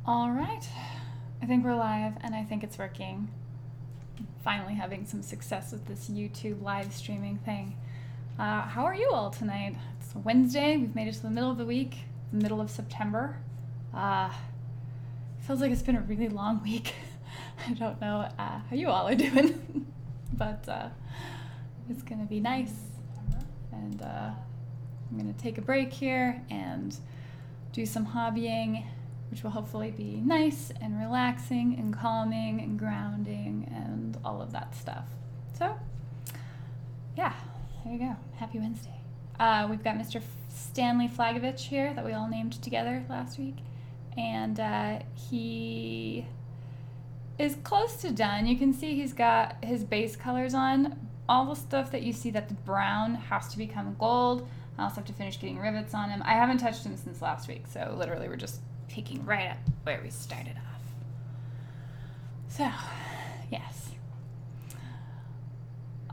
All right. I think we're live and I think it's working. Finally having some success with this YouTube live streaming thing. How are you all tonight? It's Wednesday. We've made it to the middle of the week, the middle of September. Feels like it's been a really long week. I don't know how you all are doing, but it's going to be nice. And I'm going to take a break here and do some hobbying, which will hopefully be nice and relaxing and calming and grounding and all of that stuff. So, yeah, there you go. Happy Wednesday. We've got Mr. Stanley Flagovich here that we all named together last week. And he is close to done. You can see he's got his base colors on. All the stuff that you see that's brown has to become gold. I also have to finish getting rivets on him. I haven't touched him since last week, so literally we're just picking right up where we started off. So, yes.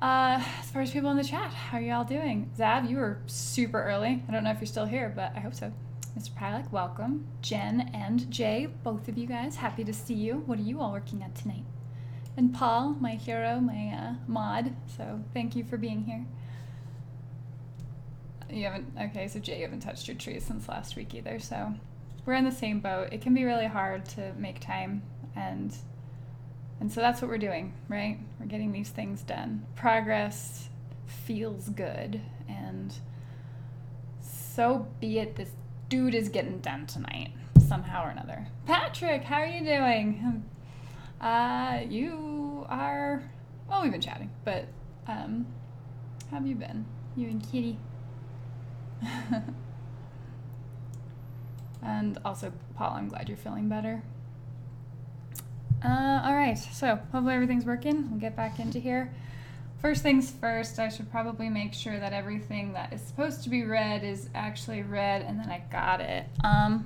As far as people in the chat, how are y'all doing? Zab, you were super early. I don't know if you're still here, but I hope so. Mr. Pilak, welcome. Jen and Jay, both of you guys, happy to see you. What are you all working on tonight? And Paul, my hero, my mod, so thank you for being here. You haven't, okay, so Jay, you haven't touched your trees since last week either, so we're in the same boat. It can be really hard to make time, and so that's what we're doing, right? We're getting these things done. Progress feels good, and so be it. This dude is getting done tonight, somehow or another. Patrick, how are you doing? You are, well, we've been chatting, but how have you been? You and Kitty? And also, Paul, I'm glad you're feeling better. All right, so hopefully everything's working. We'll get back into here. First things first, I should probably make sure that everything that is supposed to be read is actually read, and then I got it. I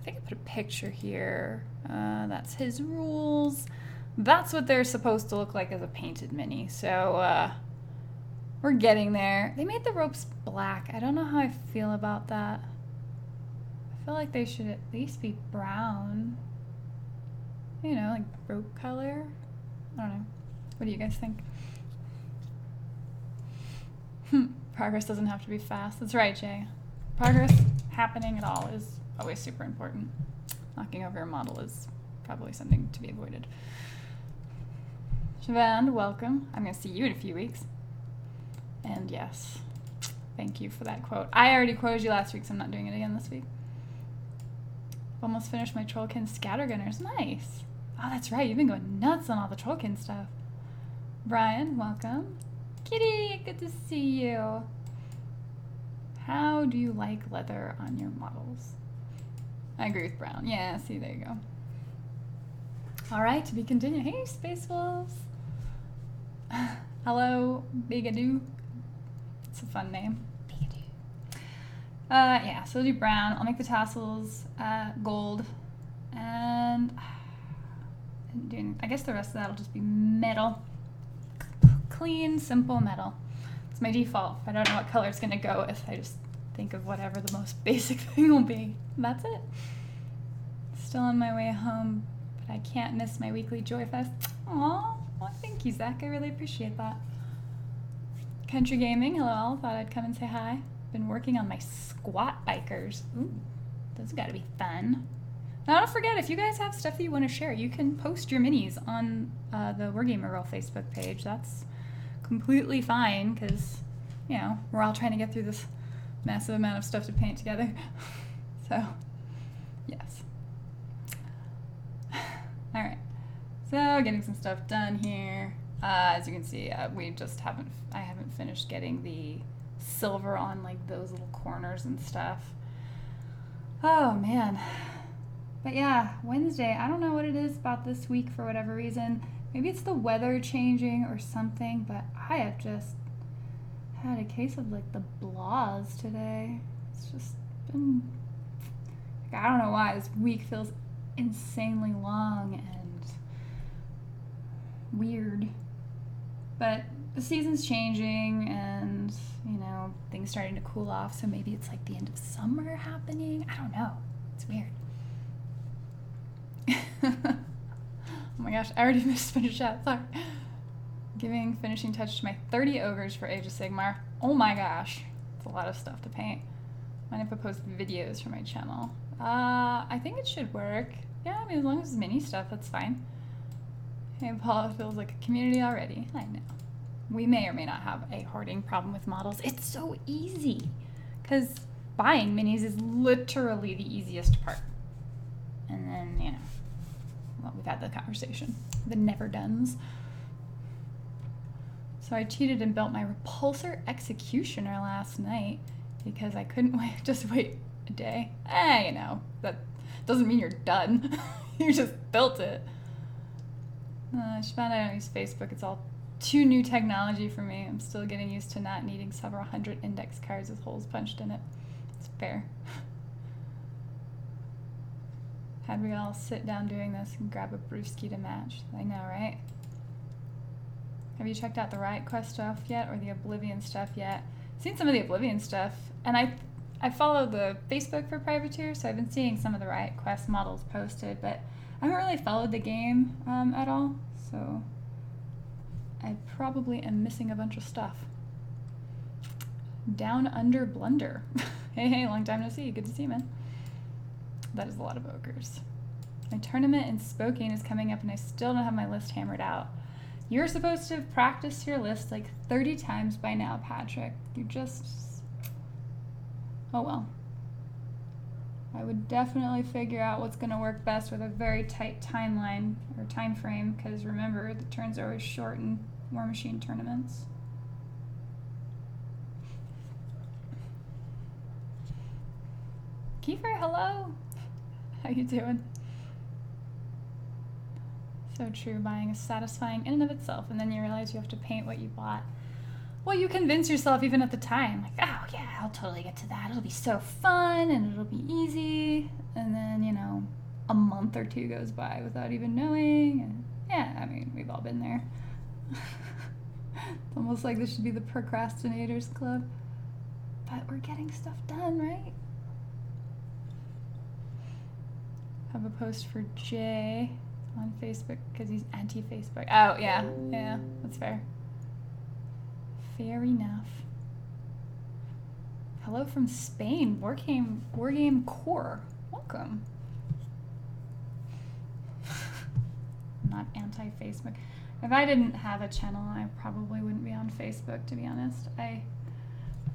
think I put a picture here. That's his rules. That's what they're supposed to look like as a painted mini. So we're getting there. They made the ropes black. I don't know how I feel about that. I feel like they should at least be brown. You know, like rope color. I don't know. What do you guys think? Progress doesn't have to be fast. That's right, Jay. Progress happening at all is always super important. Knocking over a model is probably something to be avoided. Siobhan, welcome. I'm going to see you in a few weeks. And yes, thank you for that quote. I already quoted you last week, so I'm not doing it again this week. Almost finished my Trollkin Scattergunners. Nice. Oh, that's right. You've been going nuts on all the Trollkin stuff. Brian, welcome. Kitty, good to see you. How do you like leather on your models? I agree with Brown. Yeah, see, there you go. All right, to be continued. Hey, Space Wolves. Hello, Bigadoo. It's a fun name. Bigadoo. Yeah, so I'll do brown. I'll make the tassels gold. And I guess the rest of that will just be metal. Clean, simple metal. It's my default. I don't know what color it's going to go with. I just think of whatever the most basic thing will be. And that's it. Still on my way home, but I can't miss my weekly Joy Fest. Aw, well, thank you, Zach. I really appreciate that. Country Gaming, hello all. Thought I'd come and say hi. Been working on my squat bikers. Ooh, those got to be fun. Now, don't forget, if you guys have stuff that you want to share, you can post your minis on the Wargamergirl Facebook page. That's completely fine, because, you know, we're all trying to get through this massive amount of stuff to paint together. So, yes. All right. So, getting some stuff done here. As you can see, I haven't finished getting the silver on, like, those little corners and stuff. Oh, man. But yeah, Wednesday, I don't know what it is about this week for whatever reason. Maybe it's the weather changing or something, but I have just had a case of like the blahs today. It's just been, like, I don't know why, this week feels insanely long and weird. But the season's changing and, you know, things starting to cool off, so maybe it's like the end of summer happening. I don't know. It's weird. Oh my gosh, I already missed finish chat. Sorry. Giving finishing touch to my 30 ogres for Age of Sigmar. Oh my gosh. It's a lot of stuff to paint. Mind if I post videos for my channel? I think it should work. Yeah, I mean, as long as it's mini stuff, that's fine. Hey, Paul, it feels like a community already. I know. We may or may not have a hoarding problem with models. It's so easy. Because buying minis is literally the easiest part. And then, you know, well, we've had the conversation. The never-dones. So I cheated and built my Repulsor Executioner last night because I couldn't just wait a day. You know, that doesn't mean you're done. You just built it. She found I don't use Facebook. It's all too new technology for me. I'm still getting used to not needing several hundred index cards with holes punched in it. It's fair. Had we all sit down doing this and grab a brewski to match? I know, right? Have you checked out the Riot Quest stuff yet, or the Oblivion stuff yet? Seen some of the Oblivion stuff, and I follow the Facebook for Privateer, so I've been seeing some of the Riot Quest models posted, but I haven't really followed the game at all, so I probably am missing a bunch of stuff. Down Under Blunder. Hey, long time no see. Good to see you, man. That is a lot of ogres. My tournament in Spokane is coming up, and I still don't have my list hammered out. You're supposed to have practiced your list like 30 times by now, Patrick. You just... Oh well. I would definitely figure out what's going to work best with a very tight timeline or time frame, because remember, the turns are always short in War Machine tournaments. Kiefer, hello. How you doing? So true, buying is satisfying in and of itself, and then you realize you have to paint what you bought. Well, you convince yourself even at the time, like, oh yeah, I'll totally get to that. It'll be so fun and it'll be easy. And then, you know, a month or two goes by without even knowing. And yeah, I mean, we've all been there. It's almost like this should be the procrastinators club. But we're getting stuff done, right? Have a post for Jay on Facebook because he's anti-Facebook. Oh, yeah, that's fair. Fair enough. Hello from Spain, Wargame Core. Welcome. I'm not anti-Facebook. If I didn't have a channel, I probably wouldn't be on Facebook, to be honest. I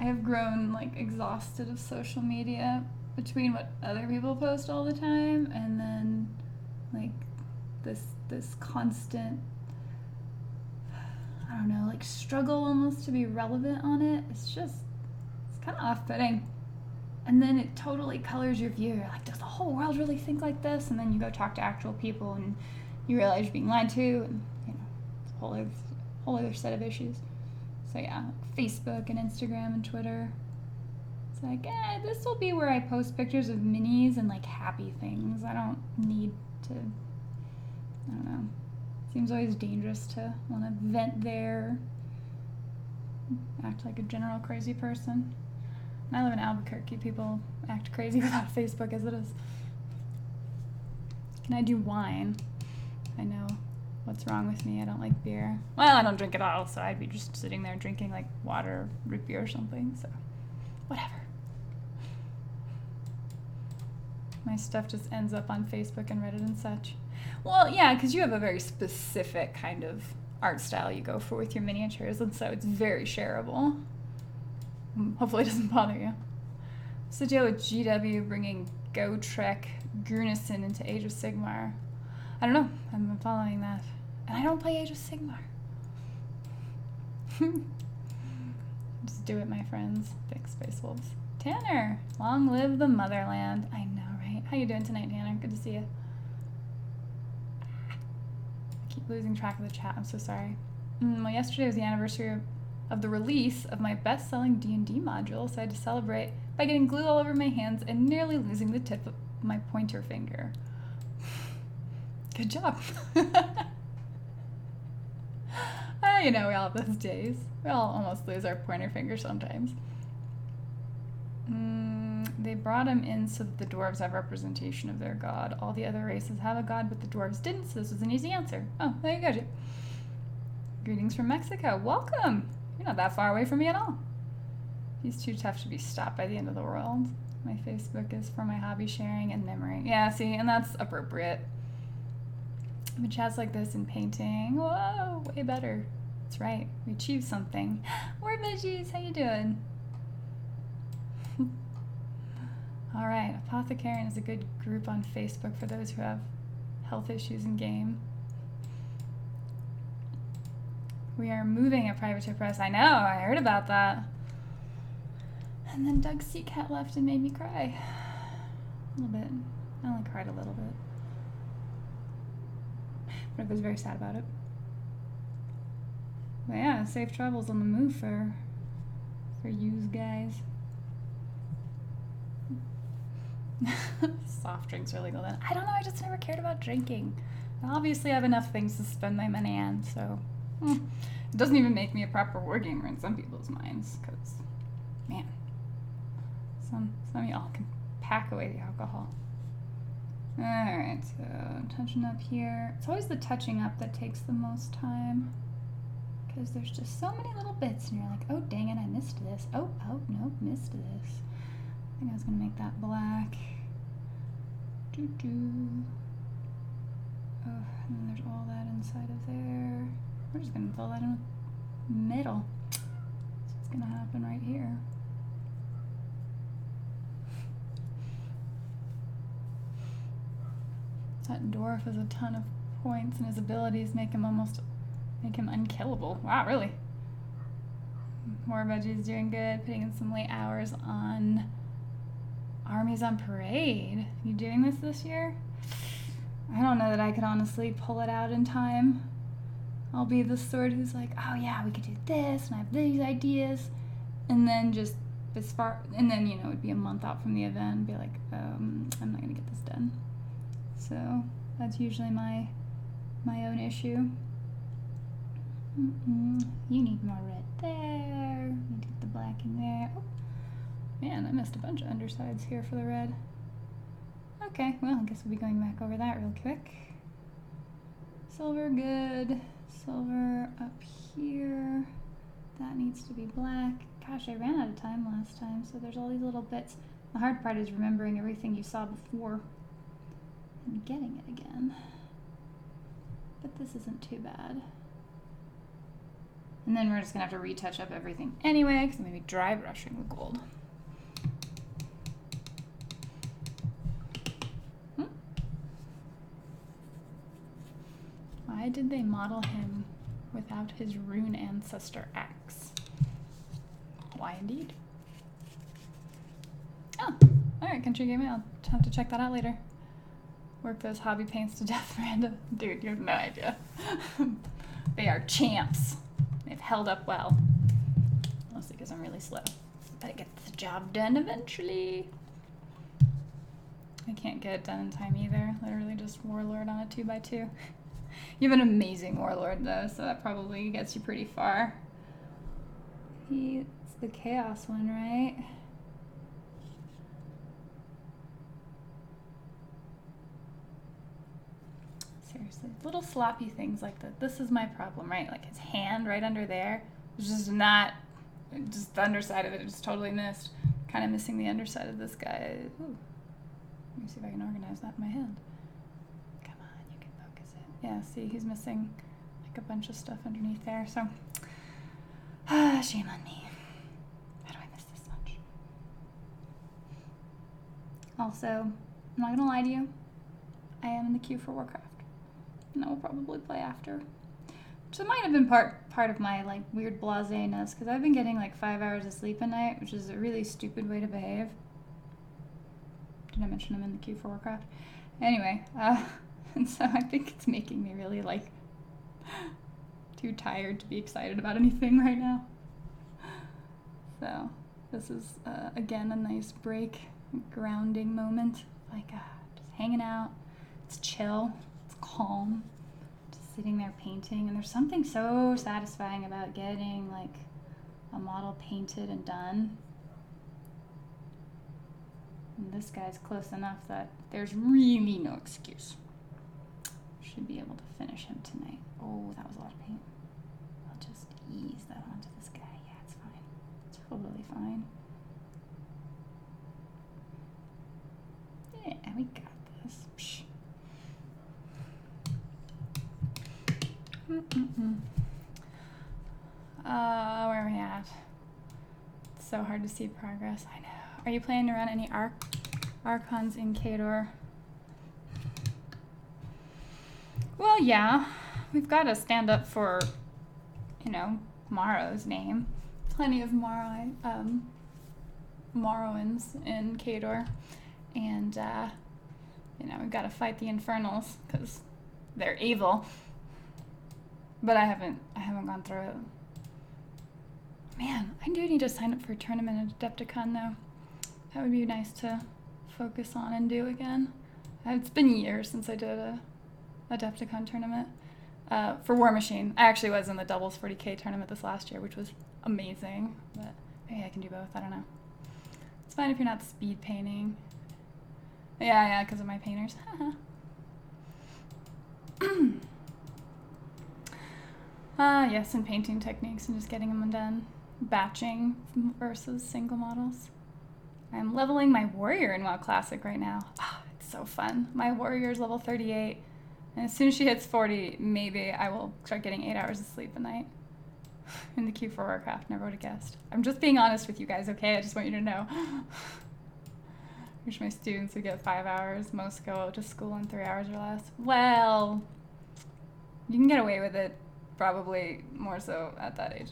have grown like exhausted of social media between what other people post all the time and then like this constant, I don't know, like struggle almost to be relevant on it. It's kind of off-putting. And then it totally colors your view. You're like, does the whole world really think like this? And then you go talk to actual people and you realize you're being lied to, and you know, it's a whole other set of issues. So yeah, Facebook and Instagram and Twitter. It's like, this will be where I post pictures of minis and like happy things. I don't need to, I don't know. Seems always dangerous to want to vent there, act like a general crazy person. And I live in Albuquerque. People act crazy without Facebook as it is. Can I do wine? I know what's wrong with me. I don't like beer. Well, I don't drink at all, so I'd be just sitting there drinking like water, root beer or something, so whatever. My stuff just ends up on Facebook and Reddit and such. Well, yeah, because you have a very specific kind of art style you go for with your miniatures, and so it's very shareable. Hopefully it doesn't bother you. What's the deal with GW bringing Gotrek Grunison into Age of Sigmar? I don't know. I've been following that. And I don't play Age of Sigmar. Just do it, my friends. Thanks, Space Wolves. Tanner, long live the motherland. I know, right? How you doing tonight, Tanner? Good to see you. I keep losing track of the chat. I'm so sorry. Well, yesterday was the anniversary of the release of my best-selling D&D module, so I had to celebrate by getting glue all over my hands and nearly losing the tip of my pointer finger. Good job. You know, we all have those days. We all almost lose our pointer finger sometimes. They brought him in so that the dwarves have representation of their god. All the other races have a god, but the dwarves didn't, so this was an easy answer. Oh, there you go, Jay. Greetings from Mexico. Welcome! You're not that far away from me at all. He's too tough to be stopped by the end of the world. My Facebook is for my hobby sharing and memory. Yeah, see, and that's appropriate. Which has like this in painting. Whoa, way better. That's right. We achieved something. More veggies, how you doing? All right, Apothecarian is a good group on Facebook for those who have health issues in game. We are moving at Privateer Press. I know, I heard about that. And then Doug Seacat left and made me cry. A little bit. I only cried a little bit. But I was very sad about it. But yeah, safe travels on the move for yous guys. Soft drinks are legal then. I don't know, I just never cared about drinking. Obviously I have enough things to spend my money on, so it doesn't even make me a proper wargamer in some people's minds, because man, some of y'all can pack away the alcohol. Alright, so touching up here. It's always the touching up that takes the most time, because there's just so many little bits and you're like, oh dang it, I missed this. Oh nope, missed this. I think I was going to make that black. Oh, and then there's all that inside of there. We're just going to fill that in with metal. So it's going to happen right here. That dwarf has a ton of points, and his abilities make him unkillable. Wow, really? More veggies doing good, putting in some late hours on Armies on Parade. You doing this year? I don't know that I could honestly pull it out in time. I'll be the sort who's like, oh yeah, we could do this, and I have these ideas, and then just and then, you know, it'd be a month out from the event, and be like, I'm not gonna get this done. So that's usually my own issue. You need more red there. You need to get the black in there. Oh, man, I missed a bunch of undersides here for the red. Okay, well, I guess we'll be going back over that real quick. Silver, good. Silver up here. That needs to be black. Gosh, I ran out of time last time, so there's all these little bits. The hard part is remembering everything you saw before and getting it again. But this isn't too bad. And then we're just gonna have to retouch up everything anyway, because I'm gonna be dry brushing the gold. Why did they model him without his rune ancestor axe? Why indeed? Oh, alright, Country Gaming. I'll have to check that out later. Work those hobby paints to death, Miranda. Dude, you have no idea. They are champs. They've held up well. Mostly because I'm really slow. But it gets the job done eventually. I can't get it done in time either. Literally just Warlord on a 2x2. You have an amazing Warlord though, so that probably gets you pretty far. It's the Chaos one, right? Seriously, little sloppy things like that. This is my problem, right? Like his hand right under there is just not, just the underside of it just totally missed. Kind of missing the underside of this guy. Ooh. Let me see if I can organize that in my hand. Come on, you can focus it. Yeah, see, he's missing like a bunch of stuff underneath there, so. Shame on me. How do I miss this much? Also, I'm not gonna lie to you, I am in the queue for Warcraft. And I will probably play after. So it might have been part of my like weird blasé-ness, because I've been getting like 5 hours of sleep a night, which is a really stupid way to behave. Did I mention I'm in the queue for Warcraft? Anyway, and so I think it's making me really like too tired to be excited about anything right now. So this is again a nice break, grounding moment. Like just hanging out. It's chill. It's calm. Just sitting there painting, and there's something so satisfying about getting like a model painted and done. this guy's close enough that there's really no excuse. Should be able to finish him tonight. Oh, that was a lot of paint. I'll just ease that onto this guy. Yeah, it's fine. It's totally fine. Yeah, we got this. Psh. Where are we at? It's so hard to see progress. I know. Are you planning to run any Archons in Khador? Well, yeah. We've got to stand up for, you know, Morrow's name. Plenty of Morrowians in Khador. And, you know, we've got to fight the Infernals because they're evil. But I haven't gone through it. Man, I do need to sign up for a tournament at Adepticon, though. That would be nice to focus on and do again. It's been years since I did a Adepticon tournament. For War Machine. I actually was in the doubles 40k tournament this last year, which was amazing. But maybe I can do both. I don't know. It's fine if you're not speed painting. Yeah, because of my painters. Yes, and painting techniques and just getting them done. Batching versus single models. I'm leveling my warrior in WoW Classic right now. Oh, it's so fun. My warrior is level 38. And as soon as she hits 40, maybe I will start getting 8 hours of sleep a night. In the queue for Warcraft, never would have guessed. I'm just being honest with you guys, okay? I just want you to know. I wish my students would get 5 hours. Most go to school in 3 hours or less. Well, you can get away with it. Probably more so at that age.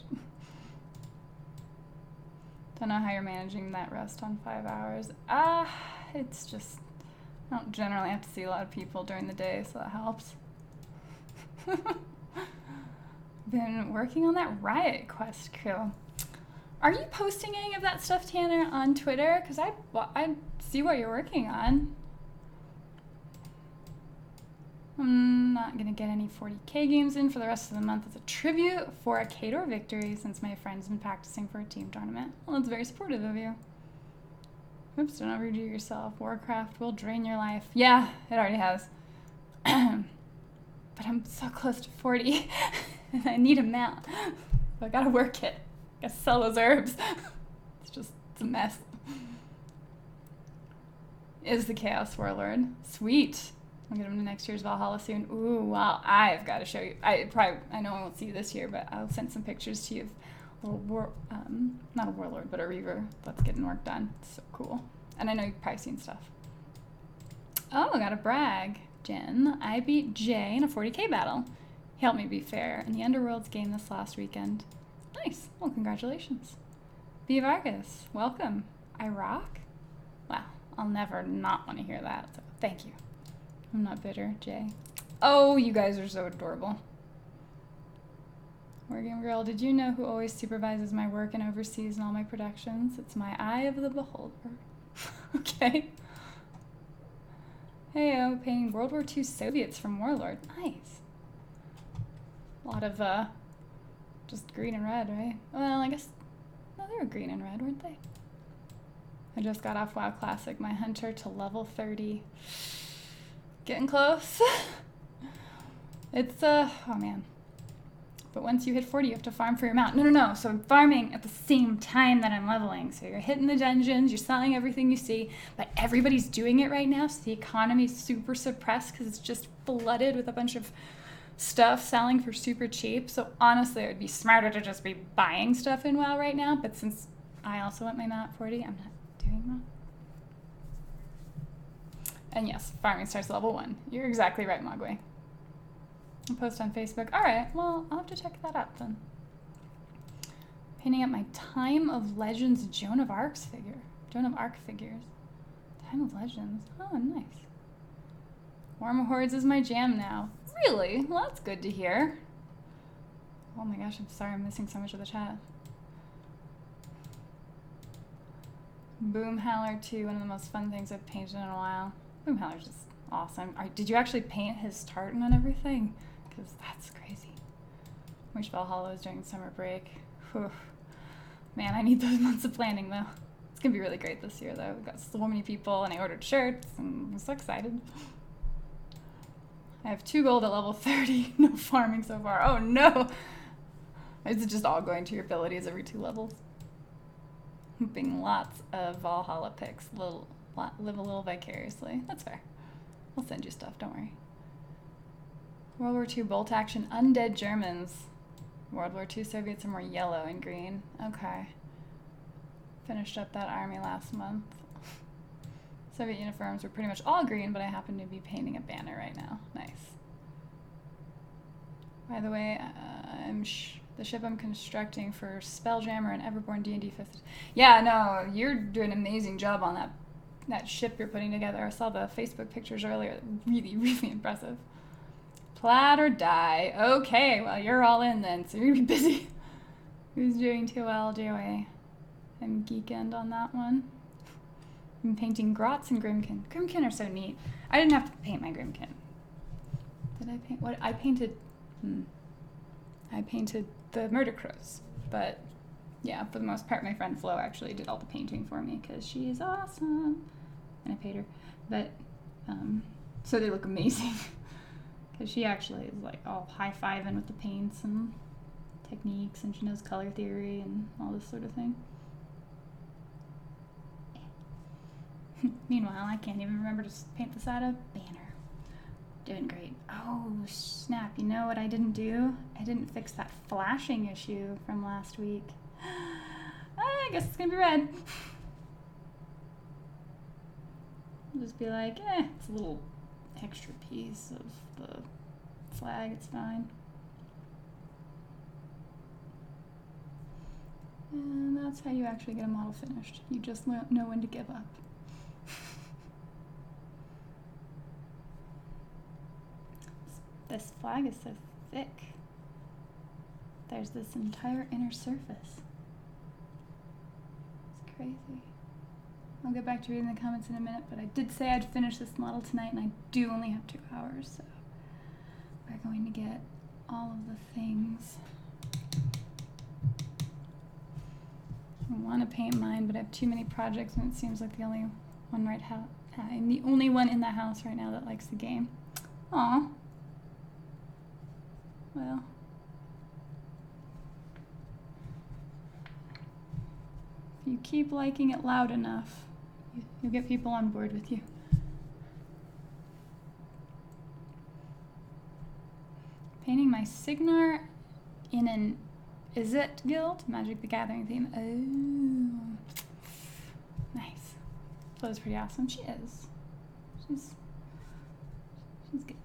Don't know how you're managing that rest on 5 hours. It's just, I don't generally have to see a lot of people during the day, so that helps. Been working on that Riot Quest crew. Are you posting any of that stuff, Tanner, on Twitter? Because I see what you're working on. I'm not going to get any 40k games in for the rest of the month as a tribute for a Khador victory since my friend's been practicing for a team tournament. Well, that's very supportive of you. Oops, don't overdo yourself. Warcraft will drain your life. Yeah, it already has. But I'm so close to 40 and I need a mount. So I gotta work it. Gotta sell those herbs. It's a mess. Is the Chaos Warlord. Sweet. I'll get him to next year's Valhalla soon. Ooh, wow. I've got to show you. I know I won't see you this year, but I'll send some pictures to you of not a warlord, but a reaver that's getting work done. It's so cool. And I know you've probably seen stuff. Oh, I got a brag. Jen, I beat Jay in a 40k battle. He helped me be fair in the Underworlds game this last weekend. Nice. Well, congratulations. B. Vargas, welcome. I rock? Wow, I'll never not want to hear that, so thank you. I'm not bitter, Jay. Oh, you guys are so adorable. Wargamergirl, did you know who always supervises my work and oversees all my productions? It's my eye of the beholder. Okay. Heyo, painting World War II Soviets from Warlord. Nice. A lot of, just green and red, right? Well, I guess, no, they were green and red, weren't they? I just got off WoW Classic, my hunter to level 30. Getting close. It's, oh man. But once you hit 40, you have to farm for your mount. No. So I'm farming at the same time that I'm leveling. So you're hitting the dungeons, you're selling everything you see, but everybody's doing it right now, so the economy's super suppressed because it's just flooded with a bunch of stuff selling for super cheap. So honestly, it would be smarter to just be buying stuff in WoW right now, but since I also want my mount at 40, I'm not doing that. And yes, farming starts level 1. You're exactly right, Mogwai. I'll post on Facebook. All right, well, I'll have to check that out then. Painting up my Time of Legends Joan of Arc figures. Time of Legends. Oh, nice. Warm Hordes is my jam now. Really? Well, that's good to hear. Oh my gosh, I'm sorry I'm missing so much of the chat. Boom Howler 2, one of the most fun things I've painted in a while. Boom Howler's just awesome. Did you actually paint his tartan and everything? Because that's crazy. Wish Valhalla was during summer break. Whew. Man, I need those months of planning though. It's gonna be really great this year, though. We've got so many people, and I ordered shirts, and I'm so excited. I have 2 gold at level 30. No farming so far. Oh no! Is it just all going to your abilities every 2 levels? Hoping lots of Valhalla picks. Live a little vicariously. That's fair. We'll send you stuff, don't worry. World War II bolt action undead Germans. World War II Soviets are more yellow and green. Okay. Finished up that army last month. Soviet uniforms were pretty much all green, but I happen to be painting a banner right now. Nice. By the way, the ship I'm constructing for Spelljammer and Everborn D&D 5th. Yeah, no, you're doing an amazing job on that ship you're putting together. I saw the Facebook pictures earlier. Really, really impressive. Plaid or die. Okay, well, you're all in then, so you're going to be busy. Who's doing too well, JOA? I'm geekend on that one. I'm painting Grots and Grimkin. Grimkin are so neat. I didn't have to paint my Grimkin. Did I paint? What? I painted the Murder Crows. But, yeah, for the most part, my friend Flo actually did all the painting for me because she is awesome. And I paid her. But, so they look amazing. Because she actually is like all high-fiving with the paints and techniques, and she knows color theory and all this sort of thing. Meanwhile, I can't even remember to paint the side of banner. Doing great. Oh, snap. You know what I didn't do? I didn't fix that flashing issue from last week. I guess it's going to be red. I'll just be like, it's a little extra piece of the flag. It's fine. And that's how you actually get a model finished. You just know when to give up. This flag is so thick. There's this entire inner surface. It's crazy. I'll get back to reading the comments in a minute, but I did say I'd finish this model tonight, and I do only have 2 hours, so we're going to get all of the things. I want to paint mine, but I have too many projects, and it seems like the only one I'm the only one in the house right now that likes the game. Aw. Well. If you keep liking it loud enough, you'll get people on board with you. Painting my Signar in an Is It guild? Magic the Gathering theme. Oh. Nice. Flo's pretty awesome. She is. She's good.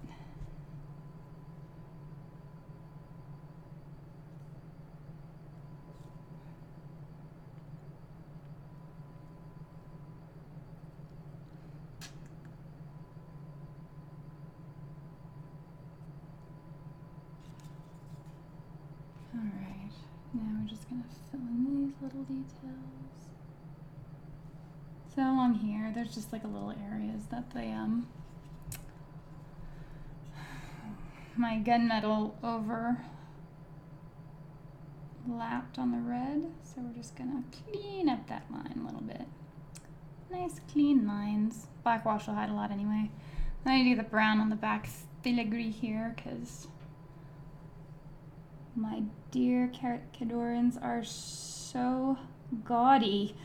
Now we're just going to fill in these little details. So along here, there's just like a little areas that they, my gunmetal overlapped on the red. So we're just going to clean up that line a little bit. Nice clean lines. Black wash will hide a lot anyway. Then I do the brown on the back filigree here because my dear Khadorans are so gaudy.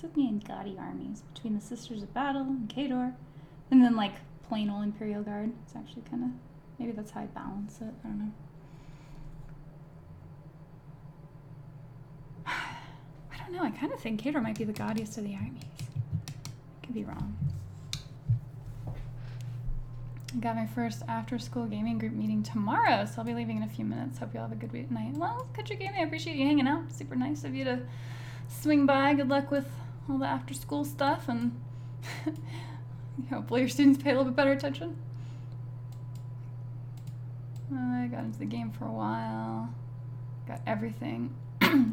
Took me in gaudy armies between the Sisters of Battle and Khador, and then like plain old Imperial Guard. It's actually kind of, maybe that's how I balance it. I don't know. I don't know. I kind of think Khador might be the gaudiest of the armies. I could be wrong. I got my first after-school gaming group meeting tomorrow, so I'll be leaving in a few minutes. Hope you all have a good night. Well, Country Gaming, I appreciate you hanging out. Super nice of you to swing by. Good luck with all the after-school stuff, and hopefully your students pay a little bit better attention. I got into the game for a while. Got everything.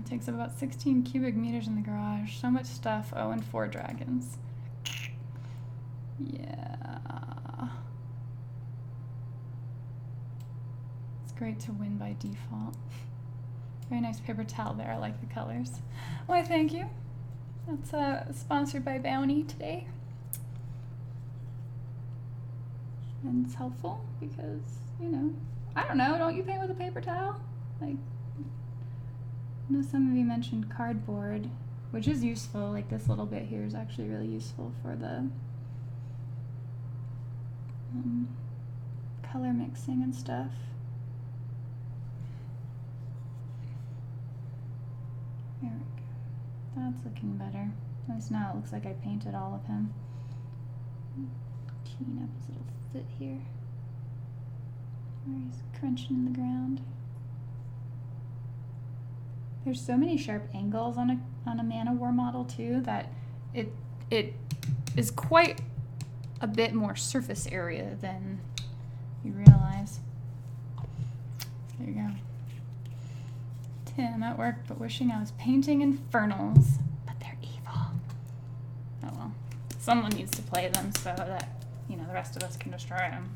Takes up about 16 cubic meters in the garage. So much stuff. Oh, and 4 dragons. Yeah. Great to win by default. Very nice paper towel there. I like the colors. Why, thank you. That's sponsored by Bounty today. And it's helpful because, you know, I don't know, don't you paint with a paper towel? Like, I know some of you mentioned cardboard, which is useful. Like this little bit here is actually really useful for the color mixing and stuff. There we go. That's looking better. At least now it looks like I painted all of him. Clean up his little foot here, where he's crunching in the ground. There's so many sharp angles on a Man of War model too that it is quite a bit more surface area than you realize. There you go. Tim at work, but wishing I was painting infernals, but they're evil. Oh well. Someone needs to play them so that, you know, the rest of us can destroy them.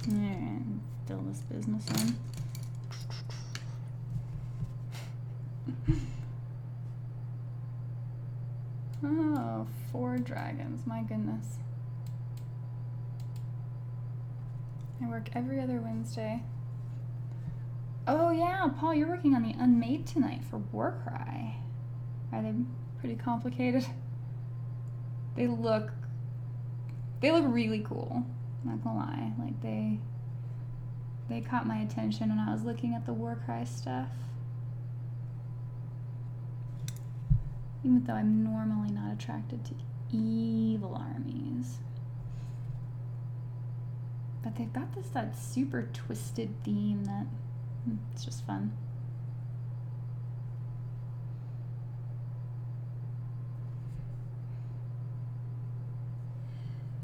And fill this business in. Oh, 4 dragons, my goodness. I work every other Wednesday. Oh yeah, Paul, you're working on the Unmade tonight for Warcry. Are they pretty complicated? They look really cool, not gonna lie. Like they caught my attention when I was looking at the Warcry stuff. Even though I'm normally not attracted to evil armies. But they've got that super twisted theme that it's just fun.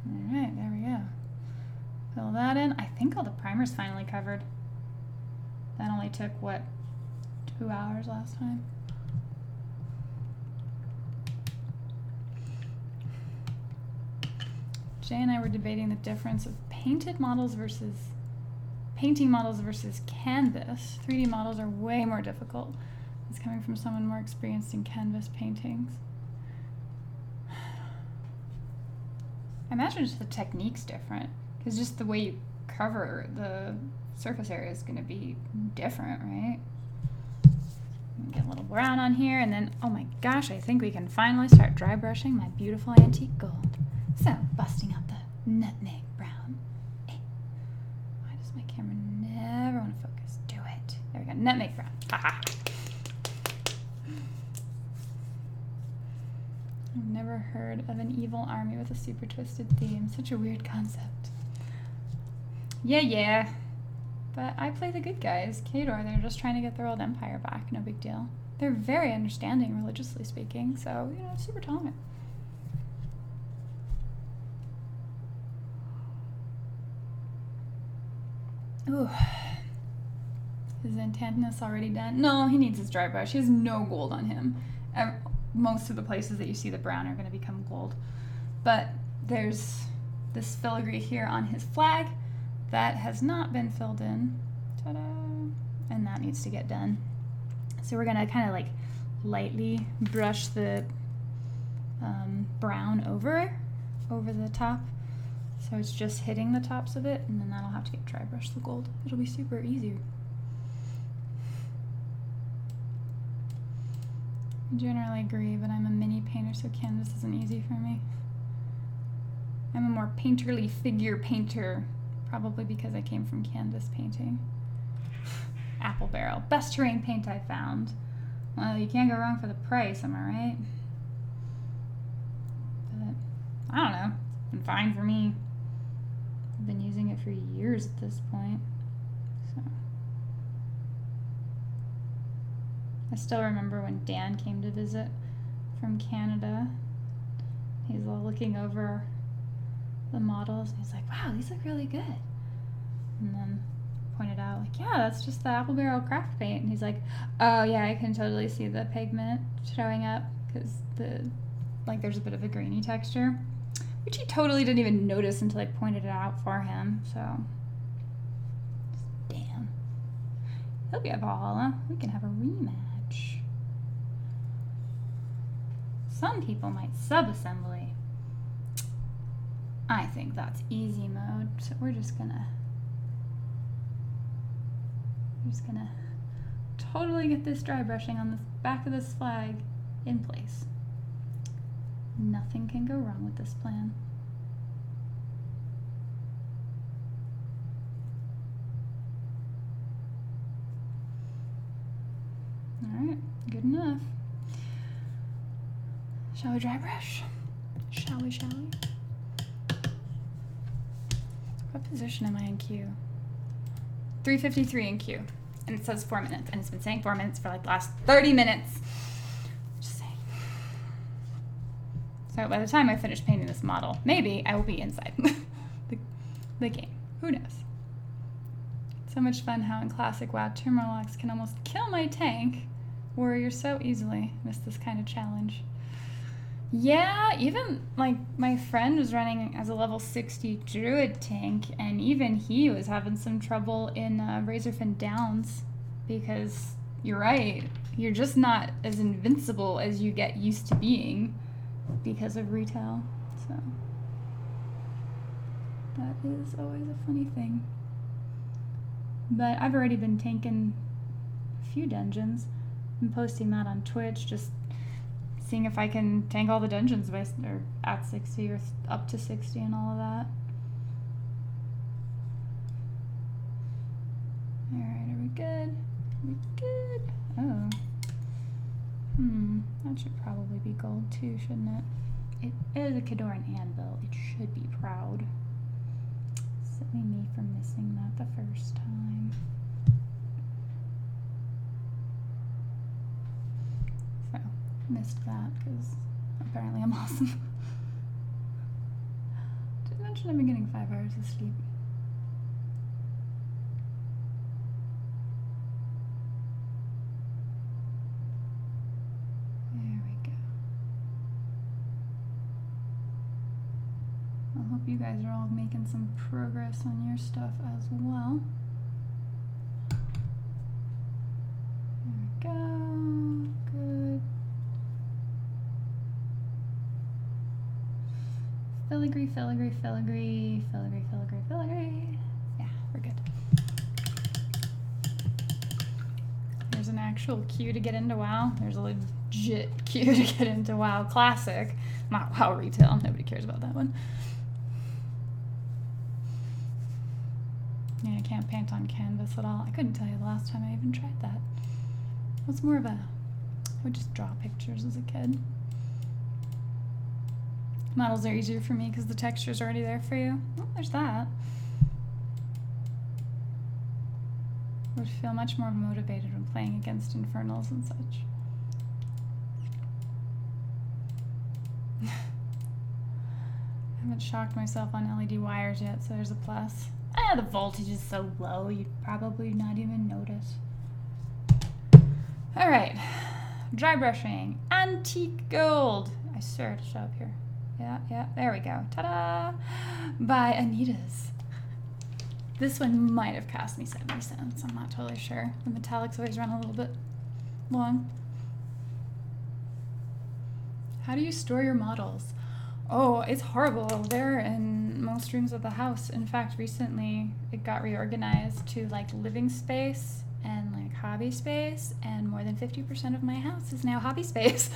Alright, there we go. Fill that in. I think all the primer's finally covered. That only took, what, 2 hours last time? Jay and I were debating the difference of painting models versus canvas. 3D models are way more difficult. It's coming from someone more experienced in canvas paintings. I imagine just the technique's different, because just the way you cover the surface area is going to be different, right? Get a little brown on here, and then, oh my gosh, I think we can finally start dry brushing my beautiful antique gold. So, busting out the nutmeg brown. Why does my camera never want to focus? Do it. There we go. Nutmeg brown. Ha-ha. I've never heard of an evil army with a super twisted theme. Such a weird concept. Yeah. But I play the good guys. Khador, they're just trying to get their old empire back. No big deal. They're very understanding, religiously speaking. So, you know, super tolerant. Ooh. Is Atanas already done? No, he needs his dry brush. He has no gold on him. Most of the places that you see the brown are going to become gold. But there's this filigree here on his flag that has not been filled in. Ta-da! And that needs to get done. So we're going to kind of like lightly brush the brown over the top. So it's just hitting the tops of it, and then that'll have to get dry brushed the gold. It'll be super easy. I generally agree, but I'm a mini painter, so canvas isn't easy for me. I'm a more painterly figure painter, probably because I came from canvas painting. Apple Barrel, best terrain paint I found. Well, you can't go wrong for the price, am I right? But I don't know, it's been fine for me. I've been using it for years at this point. So I still remember when Dan came to visit from Canada. He's all looking over the models and he's like, wow, these look really good. And then pointed out, like, yeah, that's just the Apple Barrel craft paint. And he's like, oh yeah, I can totally see the pigment showing up because there's a bit of a grainy texture. Which he totally didn't even notice until I pointed it out for him, so. Damn. He'll be at Valhalla. We can have a rematch. Some people might sub-assembly. I think that's easy mode, so we're just gonna totally get this dry brushing on the back of this flag in place. Nothing can go wrong with this plan. Alright, good enough. Shall we dry brush? Shall we, shall we? What position am I in queue? 3:53 in queue. And it says 4 minutes. And it's been saying 4 minutes for like the last 30 minutes. Just saying. So by the time I finish painting this model, maybe I will be inside the game. Who knows? So much fun how in classic WoW, terminal locks can almost kill my tank. Warrior so easily miss this kind of challenge. Yeah, even like my friend was running as a level 60 druid tank, and even he was having some trouble in Razorfin Downs, because you're right, you're just not as invincible as you get used to being because of retail. So that is always a funny thing. But I've already been tanking a few dungeons. I'm posting that on Twitch, just seeing if I can tank all the dungeons by, or at 60 or up to 60 and all of that. Alright, are we good? Are we good? Oh. That should probably be gold too, shouldn't it? It is a Kadoran anvil. It should be proud. Silly me for missing that the first time. So, missed that because apparently I'm awesome. Did mention I've been getting 5 hours of sleep. There we go. I hope you guys are all making some progress on your stuff as well. There we go. Good. Filigree, filigree, filigree, filigree, filigree, filigree. Yeah, we're good. There's an actual queue to get into WoW. There's a legit queue to get into WoW Classic. Not WoW Retail. Nobody cares about that one. Yeah, I can't paint on canvas at all. I couldn't tell you the last time I even tried that. It was more of a... I would just draw pictures as a kid. Models are easier for me because the texture's already there for you. Oh, there's that. Would feel much more motivated when playing against Infernals and such. I haven't shocked myself on LED wires yet, so there's a plus. Ah, the voltage is so low, you'd probably not even notice. Alright, dry brushing. Antique gold. I swear to show up here. Yeah, there we go. Ta-da! By Anita's. This one might have cost me 70 cents. I'm not totally sure. The metallics always run a little bit long. How do you store your models? Oh, it's horrible. They're in most rooms of the house. In fact, recently it got reorganized to like living space and like hobby space, and more than 50% of my house is now hobby space.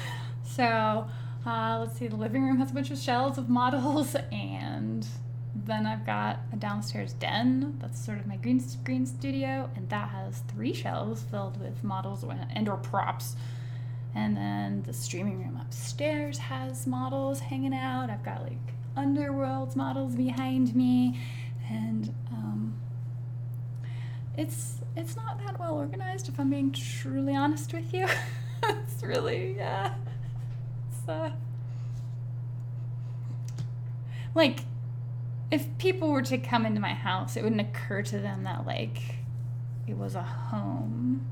So let's see, the living room has a bunch of shelves of models, and then I've got a downstairs den that's sort of my green screen studio, and that has 3 shelves filled with models and or props. And then the streaming room upstairs has models hanging out. I've got like Underworld's models behind me, and it's not that well organized, if I'm being truly honest with you. It's really, yeah. It's like, if people were to come into my house, it wouldn't occur to them that like it was a home.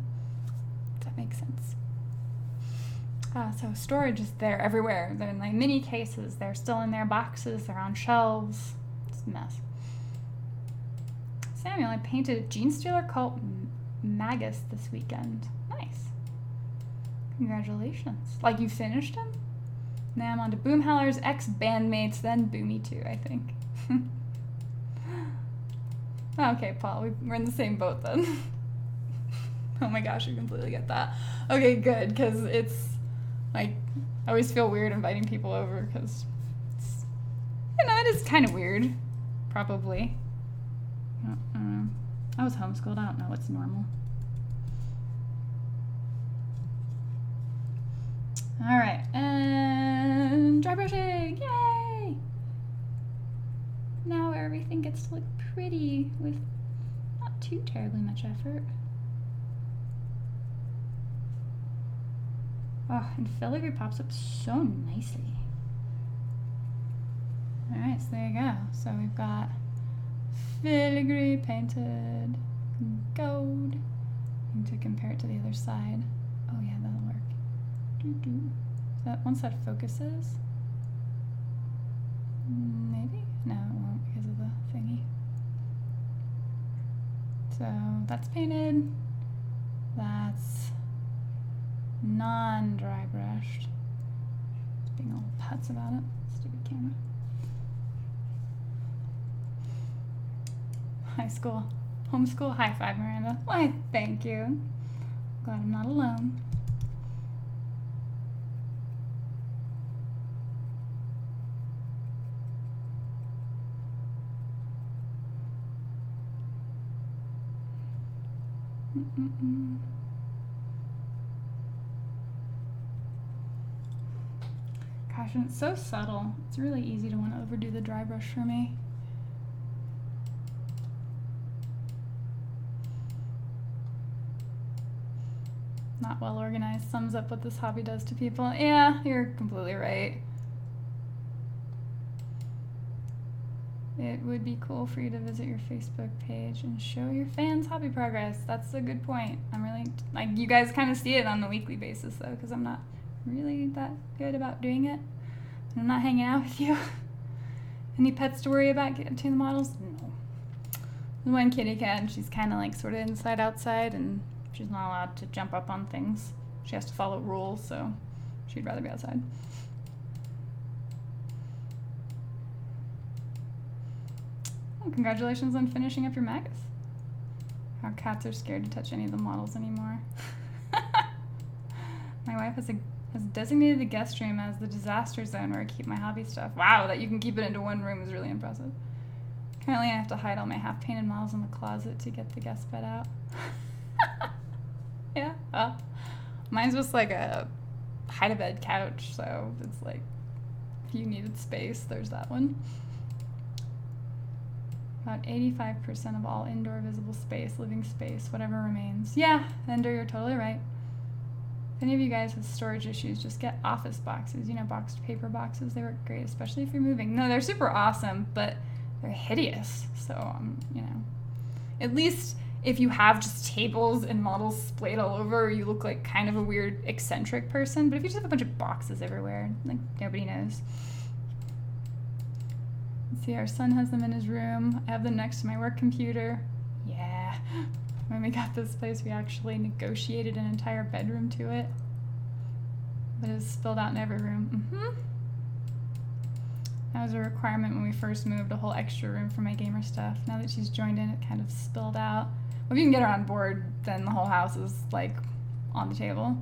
Does that make sense? So storage is there everywhere. They're in like mini cases. They're still in their boxes. They're on shelves. It's a mess. Samuel, I painted a Gene Stealer cult Magus this weekend. Nice. Congratulations. Like, you finished him? Now I'm on to Boomhaller's ex-bandmates, then Boomy too, I think. Okay, Paul, we're in the same boat then. Oh my gosh, I completely get that. Okay, good, because it's, like, I always feel weird inviting people over, because it's, you know, it is kind of weird, probably. I don't know. I was homeschooled, I don't know what's normal. All right, and dry brushing, yay! Now everything gets to look pretty with not too terribly much effort. Oh, and filigree pops up so nicely. All right, so there you go. So we've got filigree painted gold. Need to compare it to the other side. Oh yeah, that'll work. That once that focuses, maybe? No, it won't because of the thingy. So that's painted. That's non-dry brushed. Just being all putz about it. Stupid camera. High school. Homeschool high five, Miranda. Why, thank you. Glad I'm not alone. Gosh, and it's so subtle. It's really easy to want to overdo the dry brush for me. Not well organized sums up what this hobby does to people. Yeah, you're completely right. It would be cool for you to visit your Facebook page and show your fans hobby progress. That's a good point. I'm really, like, you guys kind of see it on a weekly basis though, because I'm not really that good about doing it. And I'm not hanging out with you. Any pets to worry about getting to the models? No. The one kitty cat, and she's kind of like sort of inside outside, and she's not allowed to jump up on things. She has to follow rules, so she'd rather be outside. Well, congratulations on finishing up your magus. How cats are scared to touch any of the models anymore. My wife has designated the guest room as the disaster zone where I keep my hobby stuff. Wow, that you can keep it into one room is really impressive. Currently, I have to hide all my half-painted models in the closet to get the guest bed out. Yeah, mine's just like a hide-a-bed couch, so it's like, if you needed space, there's that one. About 85% of all indoor visible space, living space, whatever remains. Yeah, Ender, you're totally right. If any of you guys have storage issues, just get office boxes, you know, boxed paper boxes. They work great, especially if you're moving. No, they're super awesome, but they're hideous. So, you know, at least if you have just tables and models splayed all over, you look like kind of a weird eccentric person. But if you just have a bunch of boxes everywhere, like nobody knows. Let's see, our son has them in his room. I have them next to my work computer. Yeah. When we got this place, we actually negotiated an entire bedroom to it. But it's spilled out in every room. That was a requirement when we first moved, a whole extra room for my gamer stuff. Now that she's joined in, it kind of spilled out. Well, if you can get her on board, then the whole house is, like, on the table.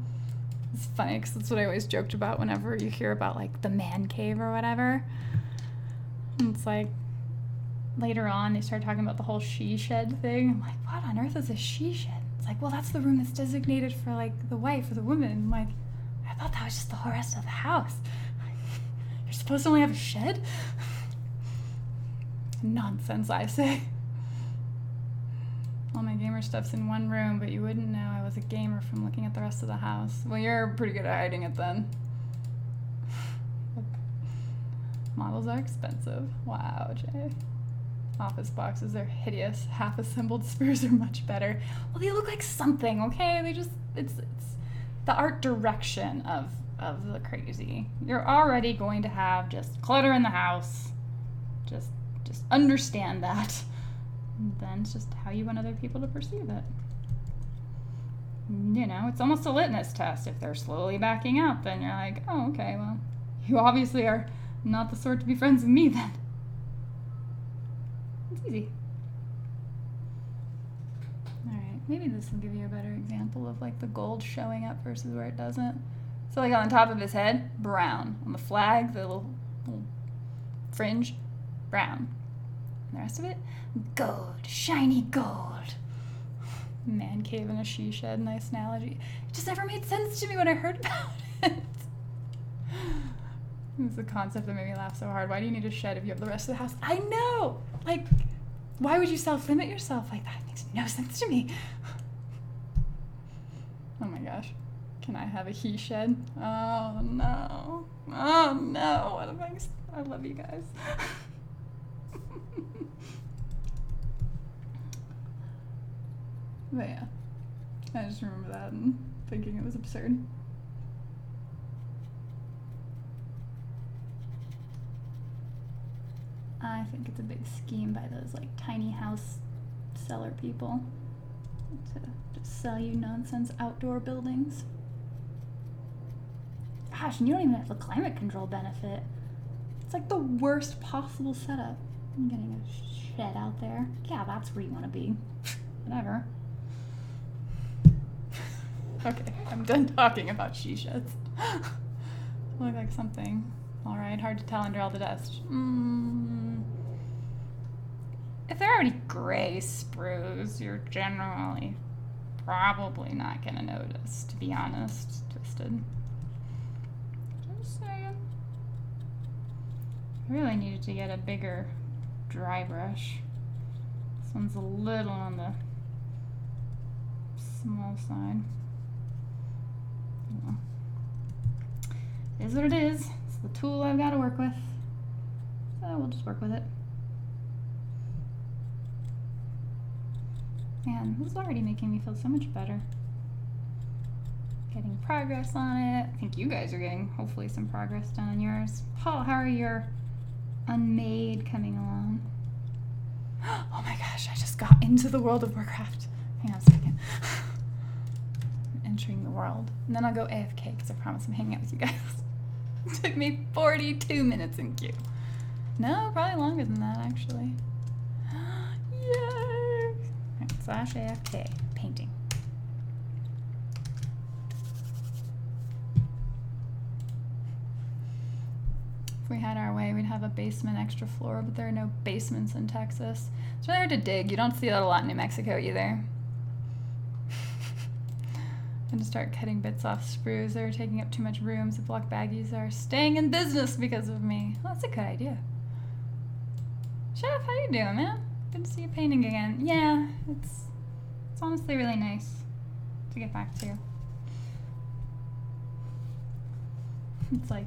It's funny, because that's what I always joked about whenever you hear about, like, the man cave or whatever. And it's like, later on, they started talking about the whole she shed thing. I'm like, what on earth is a she shed? It's like, well, that's the room that's designated for, like, the wife or the woman. I'm like, I thought that was just the whole rest of the house. You're supposed to only have a shed? Nonsense, I say. All my gamer stuff's in one room, but you wouldn't know I was a gamer from looking at the rest of the house. Well, you're pretty good at hiding it then. Models are expensive. Wow, Jay. Office boxes are hideous. Half-assembled spheres are much better. Well, they look like something, okay? They just, it's the art direction of the crazy. You're already going to have just clutter in the house. Just understand that. And then it's just how you want other people to perceive it. You know, it's almost a litmus test. If they're slowly backing out, then you're like, oh, okay, well, You obviously are not the sort to be friends with me, then. It's easy. Alright, maybe this will give you a better example of like the gold showing up versus where it doesn't. So like on the top of his head, brown. On the flag, the little fringe, brown. And the rest of it, gold, shiny gold. Man cave in a she shed, nice analogy. It just never made sense to me when I heard about it. It's the concept that made me laugh so hard. Why do you need a shed if you have the rest of the house? I know! Like, why would you self-limit yourself like that? It makes no sense to me. Oh my gosh. Can I have a he shed? Oh no. Oh no. What am I love you guys. But yeah. I just remember that and thinking it was absurd. I think it's a big scheme by those like tiny house seller people to just sell you nonsense outdoor buildings. Gosh, and you don't even have the climate control benefit. It's like the worst possible setup. I'm getting a shed out there. Yeah, that's where you want to be. Whatever. Okay, I'm done talking about she sheds. Look like something. Alright, hard to tell under all the dust. If they're already gray sprues, you're generally probably not gonna notice, to be honest. Twisted. Just saying. I really needed to get a bigger dry brush. This one's a little on the small side. Oh. It is what it is. It's the tool I've got to work with. So we'll just work with it. Man, this is already making me feel so much better. Getting progress on it. I think you guys are getting hopefully some progress done on yours. Paul, how are your unmade coming along? Oh my gosh, I just got into the World of Warcraft. Hang on a second. I'm entering the world. And then I'll go AFK because I promise I'm hanging out with you guys. It took me 42 minutes in queue. No, probably longer than that actually. Yay! Right, / AFK. Painting. If we had our way, we'd have a basement extra floor, but there are no basements in Texas. It's really hard to dig. You don't see that a lot in New Mexico either. I'm gonna start cutting bits off sprues. They're taking up too much room, so block baggies are staying in business because of me. Well, that's a good idea. Chef, how you doing, man? Good to see you painting again. Yeah, it's honestly really nice to get back to. It's like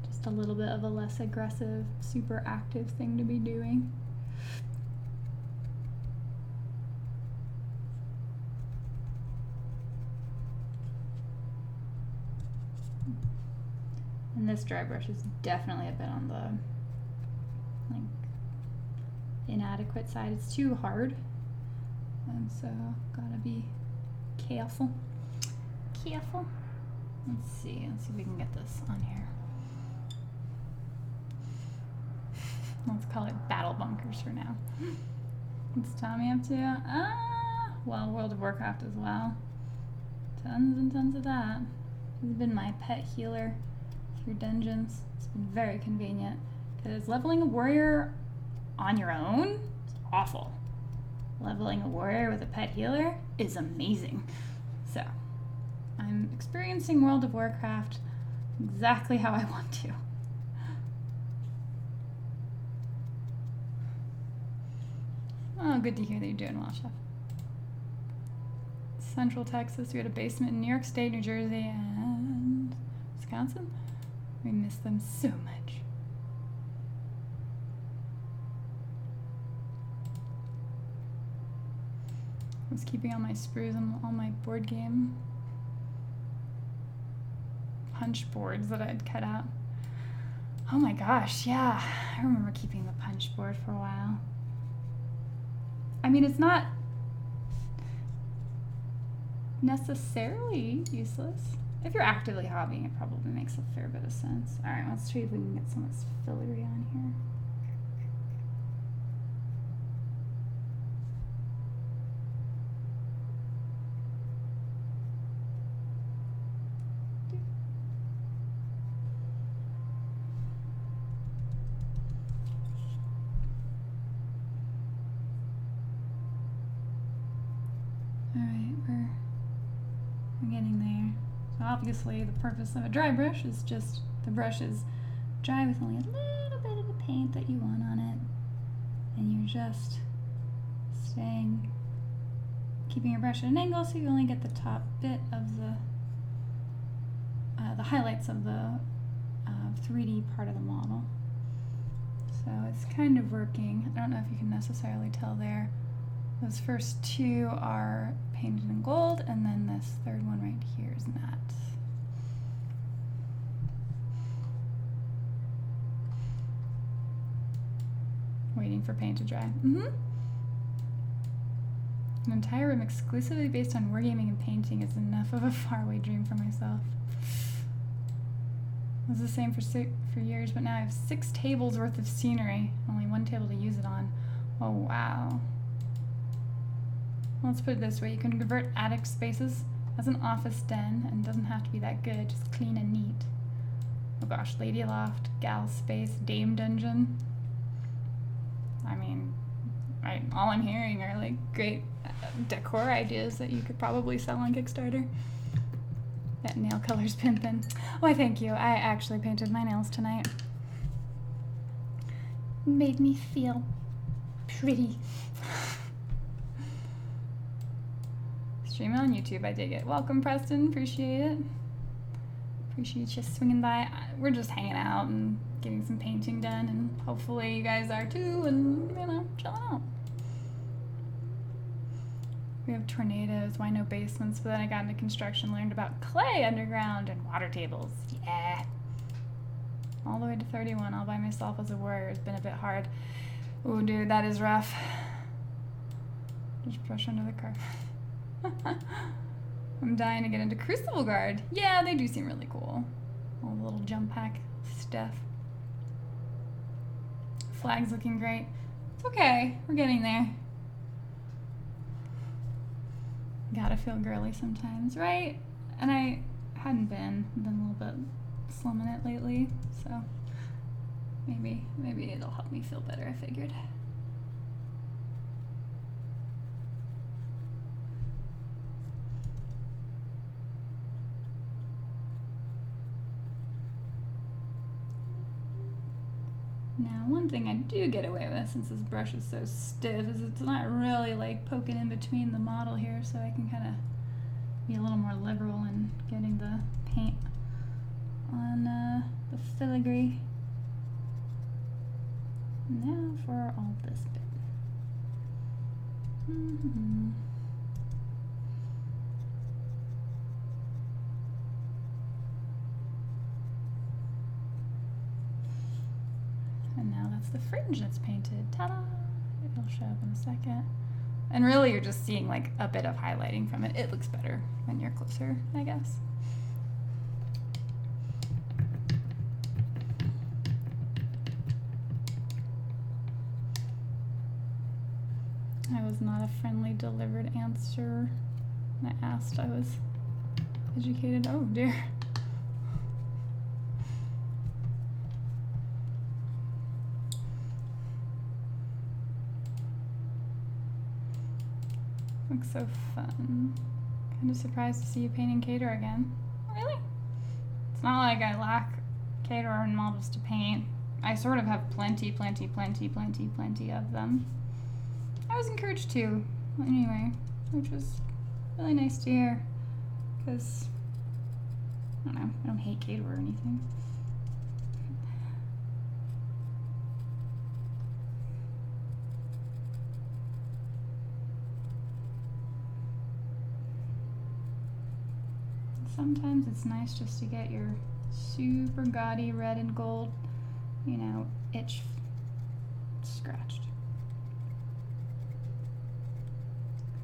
just a little bit of a less aggressive, super active thing to be doing. And this dry brush is definitely a bit on the like inadequate side. It's too hard, and so gotta be careful. Careful. Let's see if we can get this on here. Let's call it battle bunkers for now. What's Tommy up to? Well, World of Warcraft as well. Tons and tons of that. He's been my pet healer through dungeons. It's been very convenient because leveling a warrior on your own is awful. Leveling a warrior with a pet healer is amazing. So, I'm experiencing World of Warcraft exactly how I want to. Oh, good to hear that you're doing well, Chef. Central Texas, we had a basement in New York State, New Jersey, and Wisconsin. We miss them so much. I was keeping all my sprues and all my board game punch boards that I'd cut out. Oh my gosh, yeah. I remember keeping the punch board for a while. I mean, it's not necessarily useless. if you're actively hobbying, it probably makes a fair bit of sense. All right, let's see if we can get some of this filigree on here. Obviously, the purpose of a dry brush is just the brush is dry with only a little bit of the paint that you want on it, and you're just keeping your brush at an angle so you only get the top bit of the highlights of the 3D part of the model. So it's kind of working. I don't know if you can necessarily tell there. Those first two are painted in gold, and then this third one right here is matte. Waiting for paint to dry. An entire room exclusively based on wargaming and painting is enough of a faraway dream for myself. It was the same for years, but now I have 6 tables worth of scenery, only 1 table to use it on. Oh wow. Let's put it this way, you can convert attic spaces as an office den, and it doesn't have to be that good, just clean and neat. Oh gosh, lady loft, gal space, dame dungeon. I mean, all I'm hearing are like great decor ideas that you could probably sell on Kickstarter. That nail color's pimpin'. Why, thank you. I actually painted my nails tonight. It made me feel pretty. Stream on YouTube, I dig it. Welcome, Preston. Appreciate it. Appreciate you swinging by. We're just hanging out and getting some painting done, and hopefully you guys are too, and, you know, chilling out. We have tornadoes, why no basements? But then I got into construction, learned about clay underground and water tables. Yeah. All the way to 31, all by myself as a warrior has been a bit hard. Ooh, dude, that is rough. Just brush under the carpet. I'm dying to get into Crucible Guard. Yeah, they do seem really cool. All the little jump pack stuff. Flag's looking great. It's okay, we're getting there. Gotta feel girly sometimes, right? And I hadn't been a little bit slumming it lately, so maybe it'll help me feel better, I figured. Now, one thing I do get away with, since this brush is so stiff, is it's not really like poking in between the model here, so I can kind of be a little more liberal in getting the paint on the filigree. Now for all this bit. And now that's the fringe that's painted. Ta-da! It'll show up in a second. And really you're just seeing like a bit of highlighting from it. It looks better when you're closer, I guess. I was not a friendly delivered answer. When I asked, I was educated. Oh dear. Looks so fun. Kind of surprised to see you painting Cater again. Really? It's not like I lack Cater and models to paint. I sort of have plenty of them. I was encouraged to, anyway, which was really nice to hear. Because, I don't know, I don't hate Cater or anything. Sometimes it's nice just to get your super gaudy red and gold, you know, itch scratched.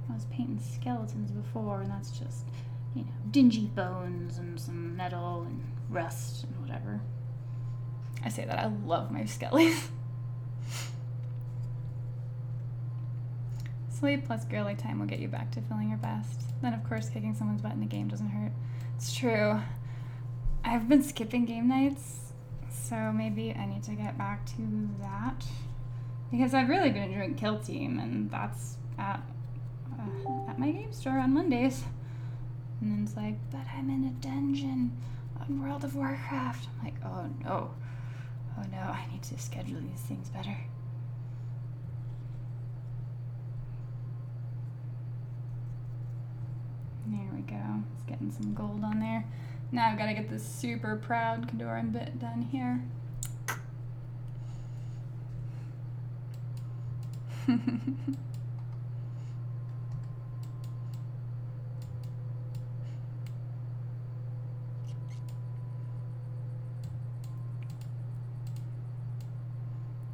I was painting skeletons before, and that's just you know, dingy bones and some metal and rust and whatever. I say that, I love my skellies. Sleep plus girly time will get you back to feeling your best. Then, of course, kicking someone's butt in the game doesn't hurt. It's true. I've been skipping game nights, so maybe I need to get back to that. Because I've really been enjoying Kill Team, and that's at my game store on Mondays. And then it's like, but I'm in a dungeon on World of Warcraft. I'm like, oh no, I need to schedule these things better. There we go. It's getting some gold on there. Now I've got to get this super proud Cadoran bit done here.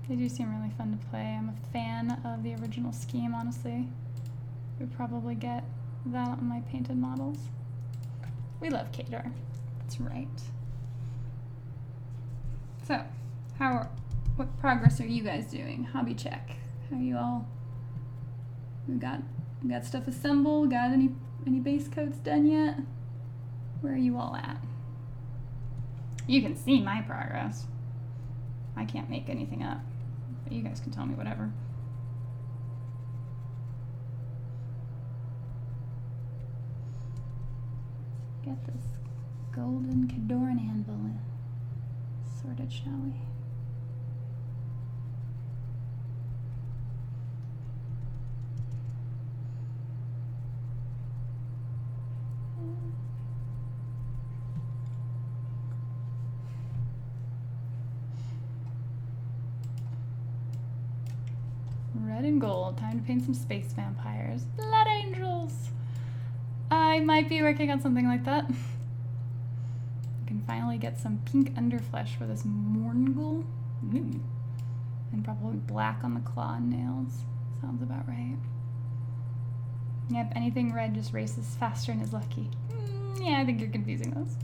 They do seem really fun to play. I'm a fan of the original scheme, honestly. Would probably get that on my painted models. We love Kadar. That's right. So, what progress are you guys doing? Hobby check. How are you all? We got stuff assembled? Got any base coats done yet? Where are you all at? You can see my progress. I can't make anything up, but you guys can tell me whatever. Get this golden Cadoran anvil sorted, shall we? Red and gold. Time to paint some space vampires. Blood angels! I might be working on something like that. I can finally get some pink underflesh for this Morngul. And probably black on the claw and nails. Sounds about right. Yep, anything red just races faster and is lucky. Yeah, I think you're confusing those.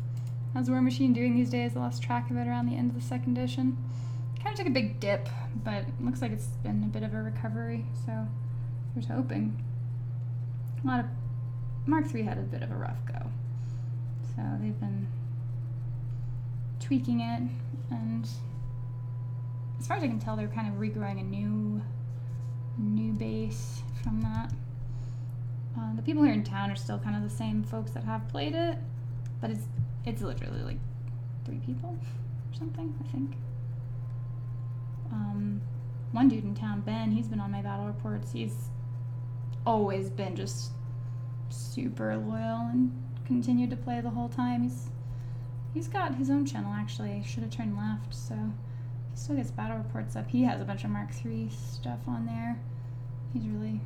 How's War Machine doing these days? I lost track of it around the end of the second edition. Kind of took a big dip, but it looks like it's been a bit of a recovery, so here's hoping. Mark III had a bit of a rough go, so they've been tweaking it, and as far as I can tell, they're kind of regrowing a new base from that. The people here in town are still kind of the same folks that have played it, but it's literally like 3 people or something, I think. One dude in town, Ben, he's been on my battle reports. He's always been just super loyal and continued to play the whole time. He's got his own channel, actually. Should have turned left, so he still gets battle reports up. He has a bunch of Mark III stuff on there. He's really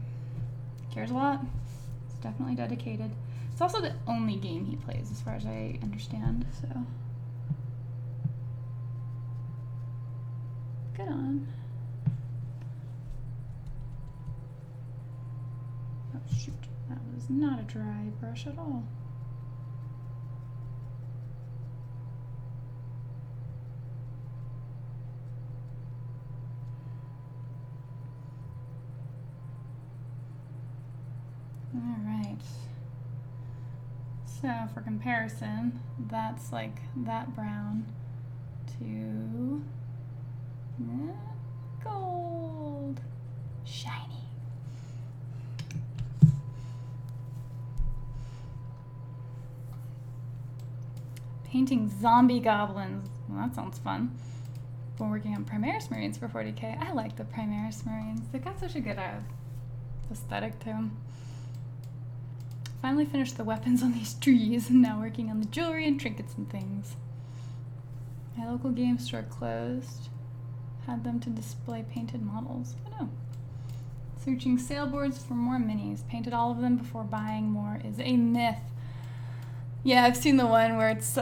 cares a lot. He's definitely dedicated. It's also the only game he plays, as far as I understand, so good on. Oh shoot, that was not a dry brush at all. All right. So for comparison, that's like that brown to gold. Shiny. Painting zombie goblins. Well, that sounds fun. Been working on Primaris Marines for 40k. I like the Primaris Marines. They've got such a good aesthetic to them. Finally finished the weapons on these trees and now working on the jewelry and trinkets and things. My local game store closed. Had them to display painted models. Oh no. Searching sale boards for more minis. Painted all of them before buying more is a myth. Yeah, I've seen the one where it's,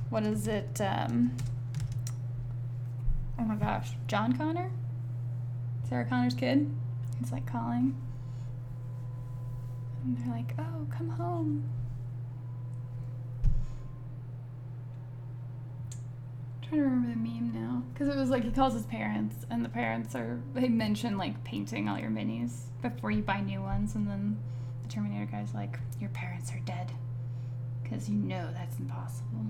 what is it, oh my gosh, John Connor? Sarah Connor's kid? He's like calling. And they're like, oh, come home. I'm trying to remember the meme now. Because it was like he calls his parents, and the parents they mention like painting all your minis before you buy new ones, and then the Terminator guy's like, your parents are dead. Because you know that's impossible.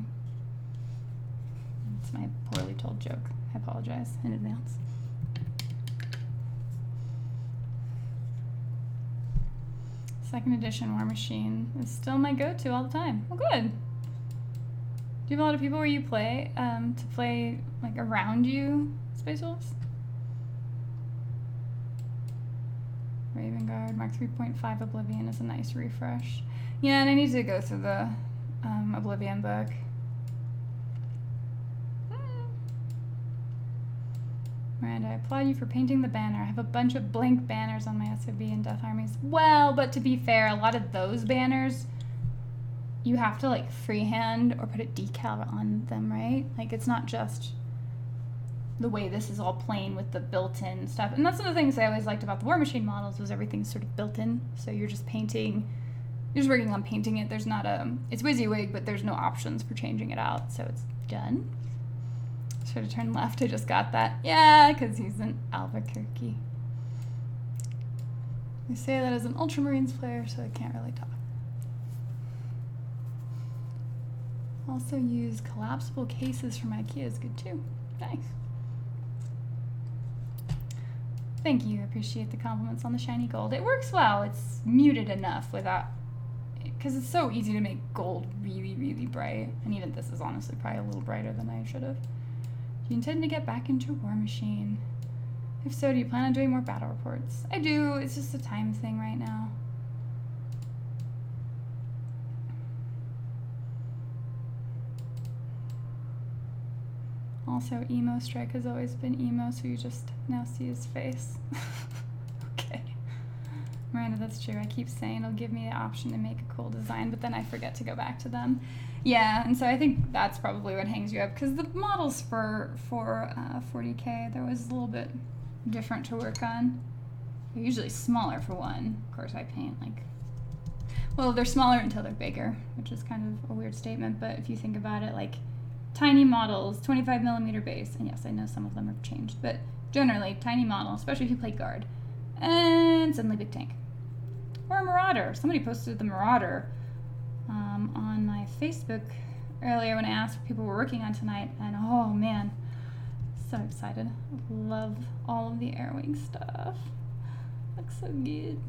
It's my poorly told joke. I apologize in advance. Second edition War Machine is still my go-to all the time. Well, good. Do you have a lot of people where you play to play like around you, Space Wolves? Raven Guard, Mark 3.5 Oblivion is a nice refresh. Yeah, and I need to go through the Oblivion book. Miranda, I applaud you for painting the banner. I have a bunch of blank banners on my SOB and Death Armies. Well, but to be fair, a lot of those banners, you have to like freehand or put a decal on them, right? Like it's not just the way this is all plain with the built-in stuff. And that's one of the things I always liked about the War Machine models was everything's sort of built in. So you're just painting, you're just working on painting it. There's not it's WYSIWYG, but there's no options for changing it out. So it's done. Should have turned left. I just got that. Yeah, because he's in Albuquerque. I say that as an Ultramarines player, so I can't really talk. Also use collapsible cases from IKEA is good too. Nice. Thank you. Appreciate the compliments on the shiny gold. It works well. It's muted enough without, because it's so easy to make gold really, really bright. And even this is honestly probably a little brighter than I should have. Do you intend to get back into War Machine? If so, do you plan on doing more battle reports? I do. It's just a time thing right now. Also, Emo Strike has always been emo, so you just now see his face. Okay. Miranda, that's true. I keep saying it'll give me the option to make a cool design, but then I forget to go back to them. Yeah, and so I think that's probably what hangs you up, because the models for 40K, they're always a little bit different to work on. They're usually smaller for one. Of course, I paint like, well, they're smaller until they're bigger, which is kind of a weird statement, but if you think about it, like tiny models, 25mm base, and yes, I know some of them have changed, but generally tiny model, especially if you play guard, and suddenly big tank. Or a Marauder. Somebody posted the Marauder on my Facebook earlier when I asked what people were working on tonight, and oh man, so excited. Love all of the Airwing stuff. Looks so good.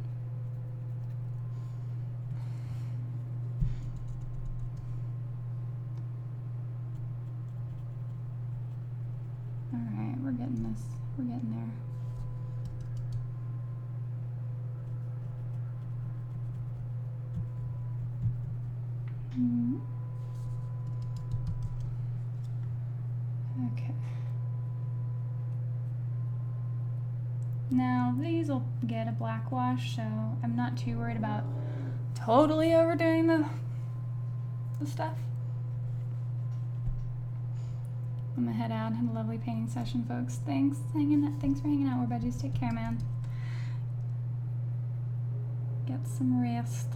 Alright, we're getting this. We're getting there. Okay. Now, these will get a black wash, so I'm not too worried about totally overdoing the stuff. I'm gonna head out. Have a lovely painting session, folks. Thanks for hanging out, War Budgies. Take care, man. Get some rest.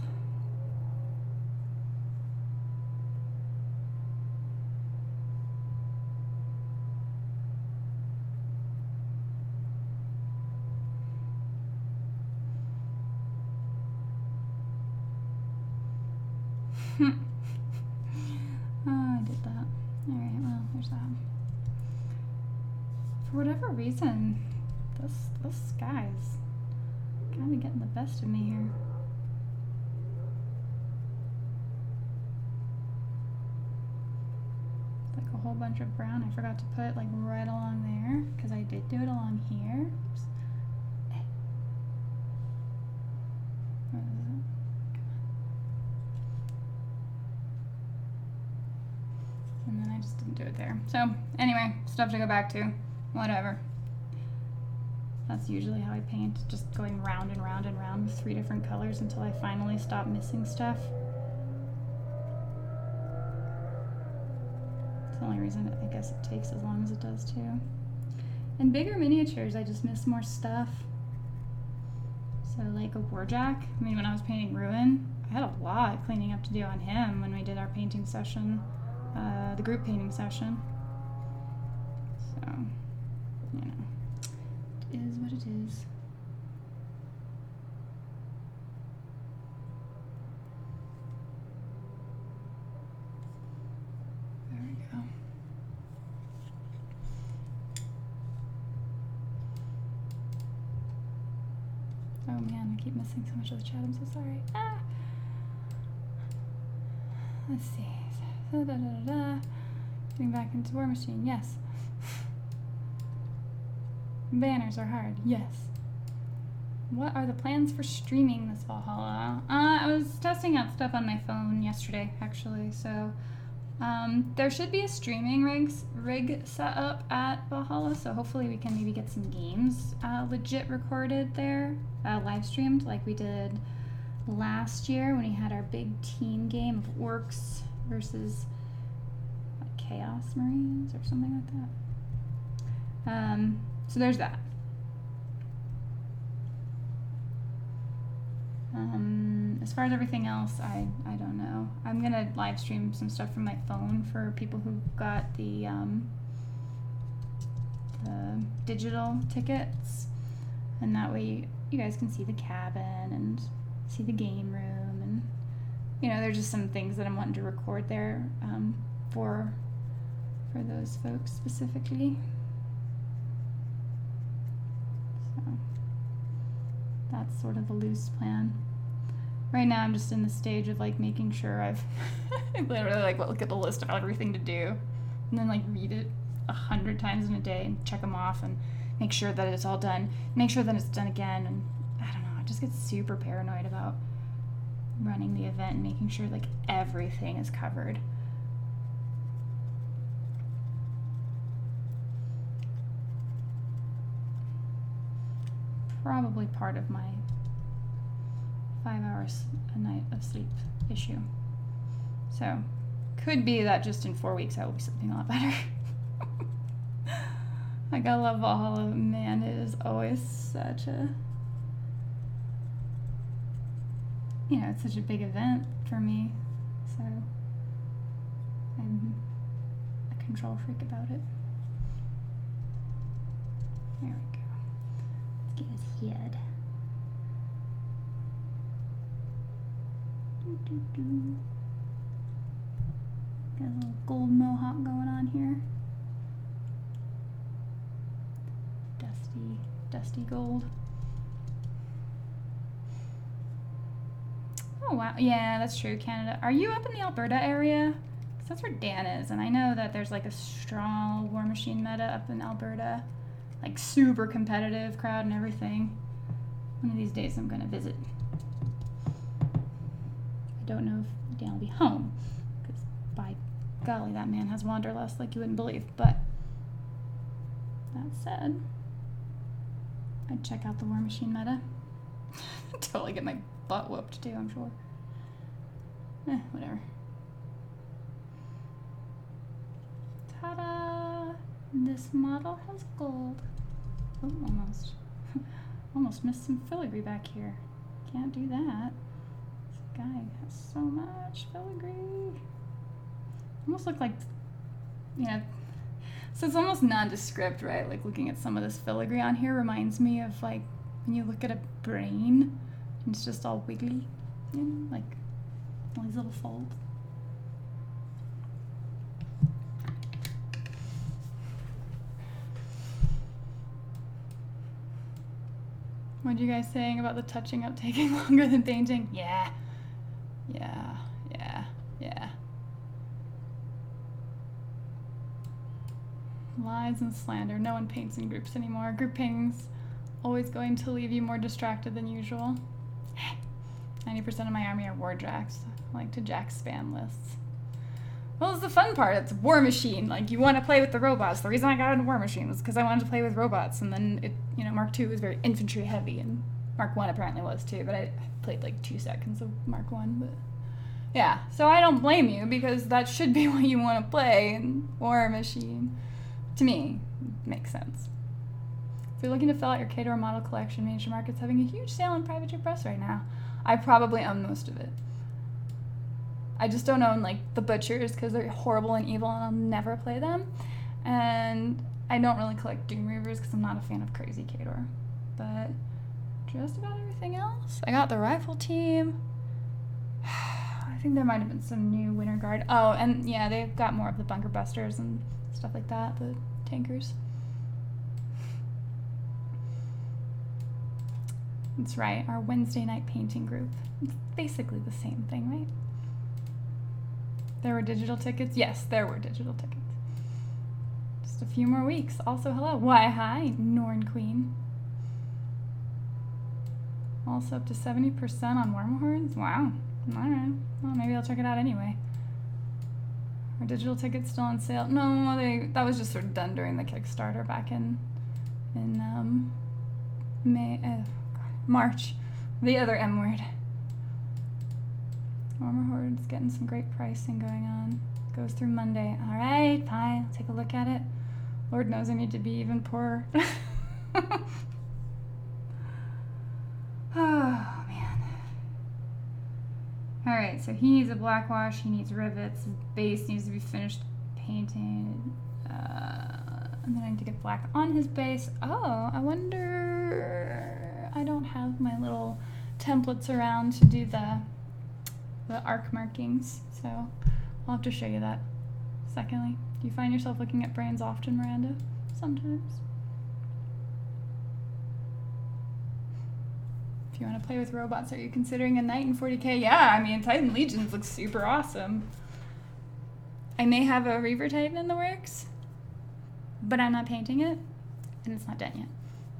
Oh, I did that. Alright, well, there's that. For whatever reason, this guy's kind of getting the best of me here. Like a whole bunch of brown. I forgot to put like right along there, because I did do it along here. Oops. Where is it? And then I just didn't do it there. So anyway, stuff to go back to. Whatever. That's usually how I paint, just going round and round and round with 3 different colors until I finally stop missing stuff. It's the only reason I guess it takes as long as it does too. In bigger miniatures, I just miss more stuff. So like a warjack, I mean, when I was painting Ruin, I had a lot of cleaning up to do on him when we did our painting session, the group painting session. So, you know, it is what it is. There we go. Oh man, I keep missing so much of the chat. I'm so sorry. Ah! Let's see. Getting back into War Machine. Yes. Banners are hard. Yes. What are the plans for streaming this Valhalla? I was testing out stuff on my phone yesterday, actually. So there should be a streaming rig set up at Valhalla. So hopefully we can maybe get some games legit recorded there, live streamed like we did last year when we had our big team game of orcs versus like Chaos Marines or something like that. So there's that. As far as everything else, I don't know. I'm gonna live stream some stuff from my phone for people who got the digital tickets, and that way you guys can see the cabin and see the game room, and you know, there's just some things that I'm wanting to record there for those folks specifically. So that's sort of a loose plan. Right now I'm just in the stage of like making sure I've I literally like look at the list of everything to do and then like read it 100 times in a day and check them off and make sure that it's all done, make sure that it's done again, and I don't know, I just get super paranoid about running the event and making sure like everything is covered. Probably part of my 5 hours a night of sleep issue. So could be that just in 4 weeks I will be sleeping a lot better. I gotta love Valhalla, man. It is always such a, you know, it's such a big event for me. So I'm a control freak about it. There we go. Let's get his head. Got a little gold mohawk going on here. Dusty gold. Oh wow, yeah, that's true, Canada. Are you up in the Alberta area? Because that's where Dan is, and I know that there's like a strong War Machine meta up in Alberta. Like super competitive crowd and everything. One of these days I'm gonna visit. I don't know if Dan will be home, because by golly, that man has wanderlust like you wouldn't believe. But that said, I'd check out the War Machine meta. Totally get my butt whooped too, I'm sure. Whatever. Ta-da! This model has gold. Oh, almost. Almost missed some filigree back here. Can't do that. This guy has so much filigree. Almost look like, you know, so it's almost nondescript, right? Like looking at some of this filigree on here reminds me of like when you look at a brain and it's just all wiggly, you know, like all these little folds. What are you guys saying about the touching up taking longer than painting? Yeah. Lies and slander. No one paints in groups anymore. Group painting's always going to leave you more distracted than usual. 90% of my army are war jacks. I like to jack spam lists. Well, it's the fun part. It's War Machine. Like, you want to play with the robots. The reason I got into War Machine was because I wanted to play with robots. And then, it, you know, Mark II was very infantry heavy, and Mark I apparently was too. But I played like 2 seconds of Mark I. But yeah, so I don't blame you, because that should be what you want to play in War Machine. To me, makes sense. you're looking to fill out your K-Door model collection, Major Market's having a huge sale on Private Jet Press right now. I probably own most of it. I just don't own like the Butchers because they're horrible and evil and I'll never play them. And I don't really collect Doom Reavers because I'm not a fan of crazy K-Door. But just about everything else. I got the Rifle Team. I think there might have been some new Winter Guard. Oh, and yeah, they've got more of the Bunker Busters and stuff like that, the tankers. That's right, our Wednesday night painting group. It's basically the same thing, right? There were digital tickets? Yes, there were digital tickets. Just a few more weeks. Also, hello. Why, hi, Norn Queen. Also up to 70% on Wormhorns? Wow. Alright. Well, maybe I'll check it out anyway. Are digital tickets still on sale? No, that was just sort of done during the Kickstarter back in March. The other M word. Wormhorns getting some great pricing going on. Goes through Monday. Alright, fine. I'll take a look at it. Lord knows I need to be even poorer. Oh, man. Alright, so he needs a black wash, he needs rivets, his base needs to be finished painting. And then I need to get black on his base. Oh, I wonder... I don't have my little templates around to do the arc markings, so I'll have to show you that. Secondly, do you find yourself looking at brains often, Miranda? Sometimes. If you want to play with robots, are you considering a knight in 40k? Yeah, I mean, Titan Legions looks super awesome. I may have a Reaver Titan in the works, but I'm not painting it, and it's not done yet.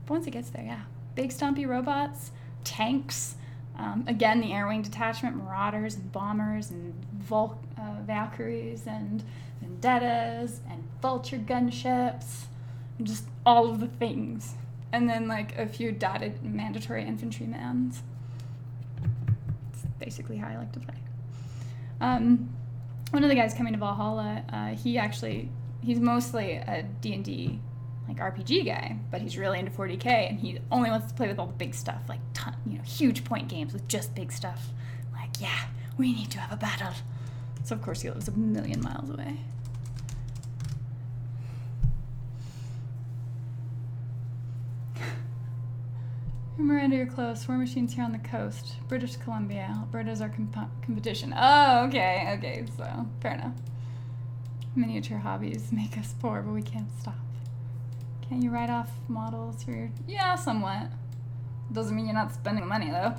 But once it gets there, yeah. Big stumpy robots, tanks, again, the Air Wing Detachment, Marauders and Bombers and Valkyries and Vendettas and Vulture gunships, and just all of the things. And then like a few dotted mandatory infantrymen. It's basically how I like to play. One of the guys coming to Valhalla, he's mostly a D&D like RPG guy, but he's really into 40k, and he only wants to play with all the big stuff, like huge point games with just big stuff. Like, yeah, we need to have a battle. So of course he lives a million miles away. Miranda, you're close. War Machine's here on the coast. British Columbia. Alberta's our competition. Oh, okay, so fair enough. Miniature hobbies make us poor, but we can't stop. Can you write off models for your... Yeah, somewhat. Doesn't mean you're not spending money, though.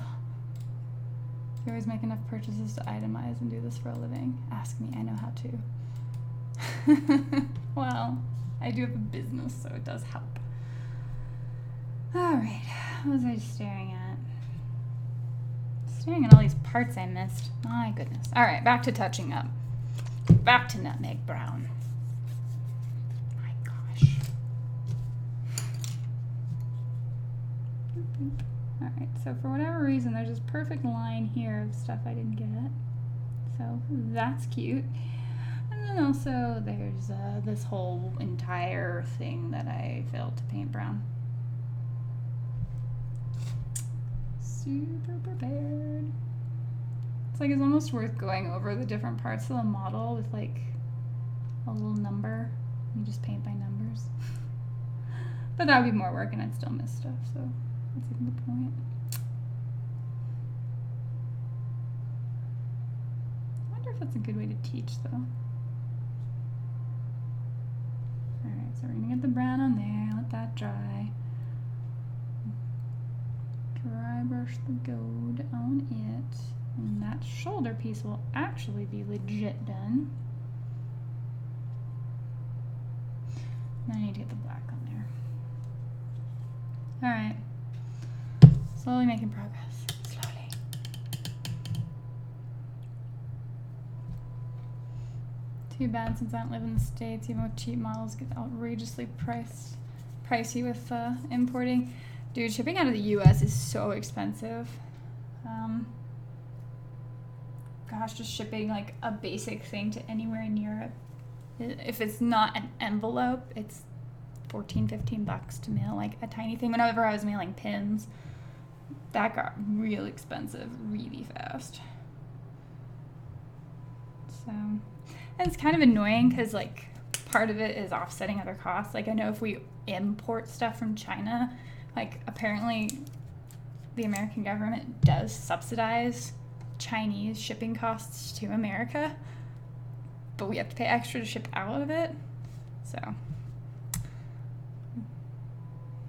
You always make enough purchases to itemize and do this for a living. Ask me, I know how to. Well, I do have a business, so it does help. Alright, what was I staring at? Staring at all these parts I missed. My goodness. Alright, back to touching up. Back to Nutmeg Brown. My gosh. Alright, so for whatever reason, there's this perfect line here of stuff I didn't get. So that's cute. And then also there's this whole entire thing that I failed to paint brown. Super prepared. It's like it's almost worth going over the different parts of the model with like a little number. You just paint by numbers. But that would be more work and I'd still miss stuff, so that's even the point. I wonder if that's a good way to teach though. Alright, so we're gonna get the brown on there, let that dry. Dry brush the gold on it, and that shoulder piece will actually be legit done. Now I need to get the black on there. Alright. Slowly making progress. Slowly. Too bad since I don't live in the States, even with cheap models get outrageously pricey with importing. Dude, shipping out of the US is so expensive. Gosh, just shipping like a basic thing to anywhere in Europe. If it's not an envelope, it's $14, $15 to mail like a tiny thing. Whenever I was mailing pins, that got real expensive really fast. So, and it's kind of annoying because like part of it is offsetting other costs. Like I know if we import stuff from China, like apparently the American government does subsidize Chinese shipping costs to America, but we have to pay extra to ship out of it. So,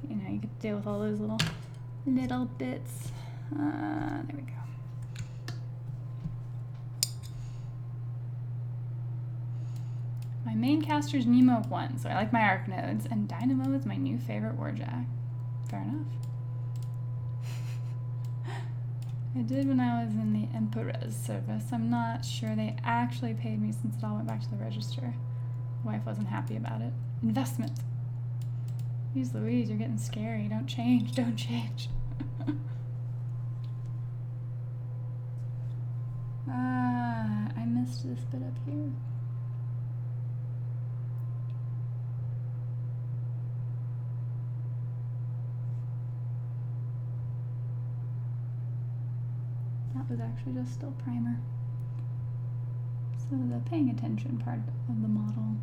you know, you get to deal with all those little bits. There we go. My main caster is Nemo 1, so I like my arc nodes, and Dynamo is my new favorite warjack. Fair enough. I did when I was in the Emperor's service. I'm not sure they actually paid me since it all went back to the register. My wife wasn't happy about it. Investment. Jeez Louise, you're getting scary. Don't change, don't change. I missed this bit up here. That was actually just still primer. So the paying attention part of the model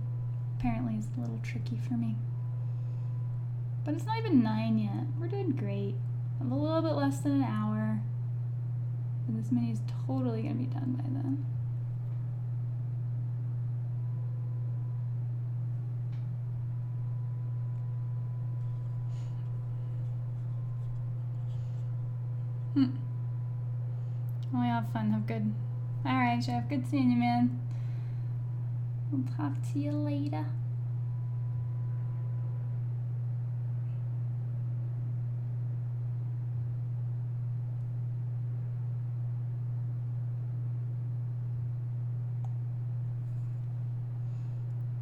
apparently is a little tricky for me. But it's not even 9 yet. We're doing great. I'm a little bit less than an hour. And this mini is totally going to be done by then. Well, have fun. Have good. Alright, Jeff. Good seeing you, man. We'll talk to you later.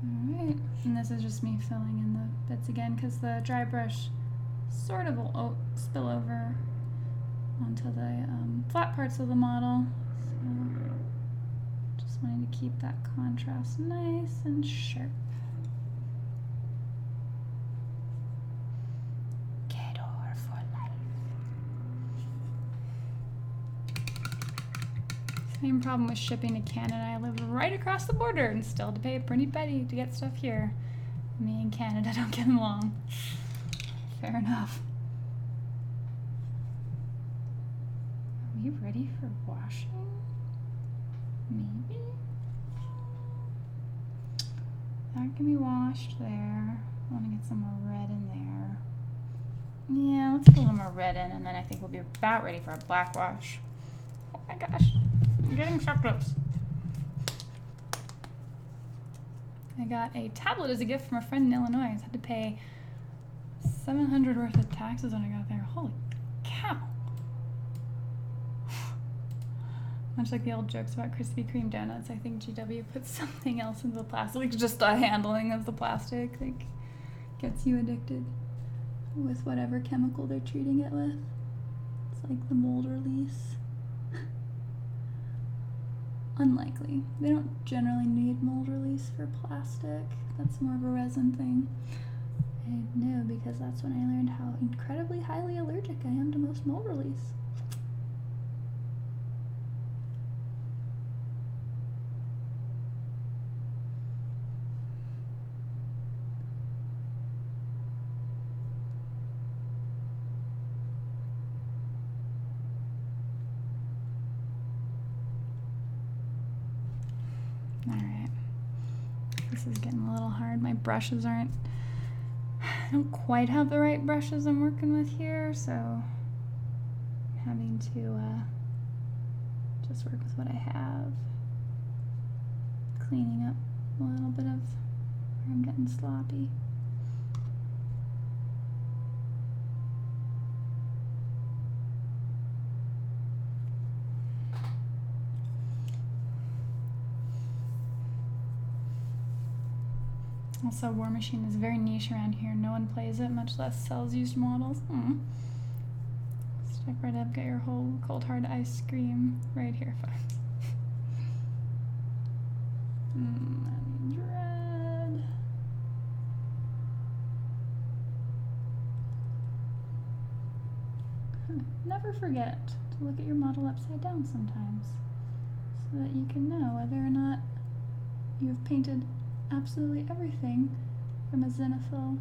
Alright. And this is just me filling in the bits again because the dry brush sort of will spill over onto the flat parts of the model. So just wanting to keep that contrast nice and sharp. Kedor for life. Same problem with shipping to Canada. I live right across the border and still have to pay a pretty penny to get stuff here. Me and Canada don't get along. Fair enough. Are you ready for washing? Maybe? That can be washed there. I want to get some more red in there. Yeah, let's put a little more red in, and then I think we'll be about ready for a black wash. Oh my gosh, I'm getting so close. I got a tablet as a gift from a friend in Illinois. I had to pay $700 worth of taxes when I got there. Holy cow. Much like the old jokes about Krispy Kreme donuts, I think GW puts something else in the plastic, like just the handling of the plastic, like gets you addicted with whatever chemical they're treating it with. It's like the mold release. Unlikely. They don't generally need mold release for plastic. That's more of a resin thing. I know because that's when I learned how incredibly highly allergic I am to most mold release. Alright, this is getting a little hard. My brushes I don't quite have the right brushes I'm working with here, so I'm having to just work with what I have. Cleaning up a little bit of where I'm getting sloppy. Also, War Machine is very niche around here. No one plays it, much less sells used models. Step right up, get your whole cold hard ice cream right here, folks. That needs red. never forget to look at your model upside down sometimes, so that you can know whether or not you have painted absolutely everything from a zenithal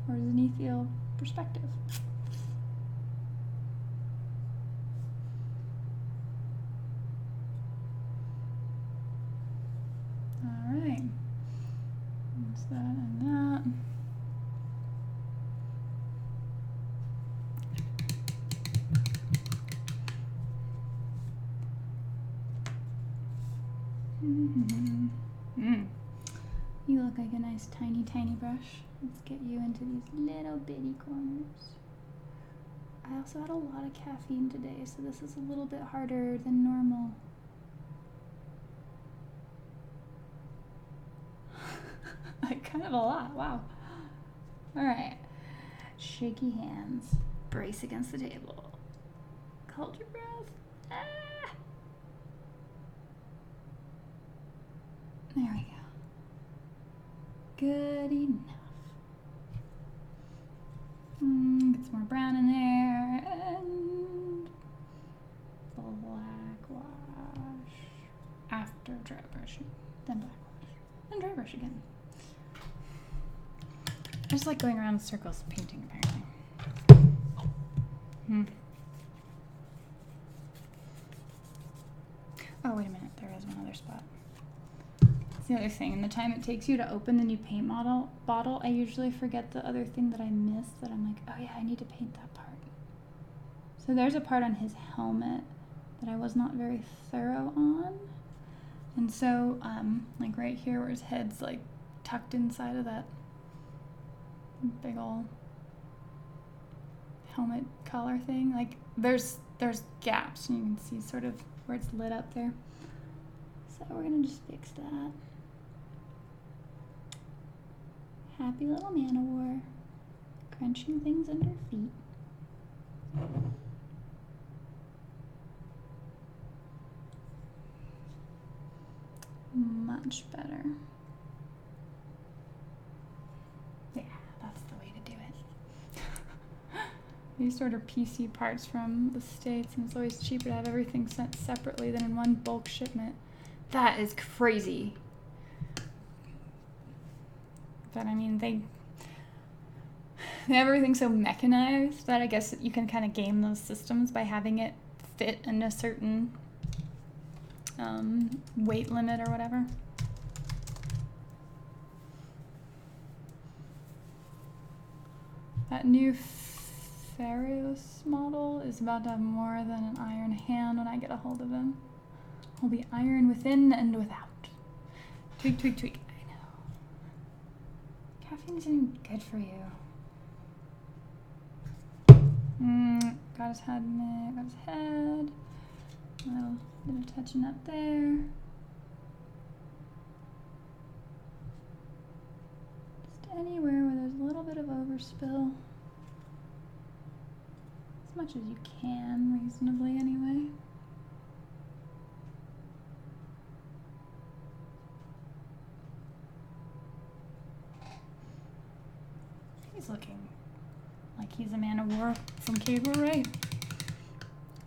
or zenithial perspective. Alright, that's that and that. You look like a nice tiny brush. Let's get you into these little bitty corners. I also had a lot of caffeine today, so this is a little bit harder than normal. Like kind of a lot, wow. Alright, shaky hands, brace against the table. Hold your breath. Ah. There we go. Good enough. Get some more brown in there, and black wash after dry brushing, then black wash, then dry brush again. I just like going around in circles painting, apparently. Oh, wait a minute, there is one other spot. That's the other thing. In the time it takes you to open the new paint bottle, I usually forget the other thing that I missed, that I'm like, oh yeah, I need to paint that part. So there's a part on his helmet that I was not very thorough on. And so, like right here where his head's like tucked inside of that big ol' helmet collar thing, like there's gaps, and you can see sort of where it's lit up there. So we're gonna just fix that. Happy little man-o-war, crunching things under feet. Much better. Yeah, that's the way to do it. These order PC parts from the States, and it's always cheaper to have everything sent separately than in one bulk shipment. That is crazy. But I mean, they have everything so mechanized that I guess you can kind of game those systems by having it fit in a certain weight limit or whatever. That new Pharaoh's model is about to have more than an iron hand when I get a hold of him. He'll be iron within and without. Tweak, tweak, tweak. I know. Caffeine isn't good for you. Got his head in it, got his head. A little bit of touching up there. Just anywhere where there's a little bit of overspill. As much as you can, reasonably anyway. He's looking like he's a man of war from Cable Ray.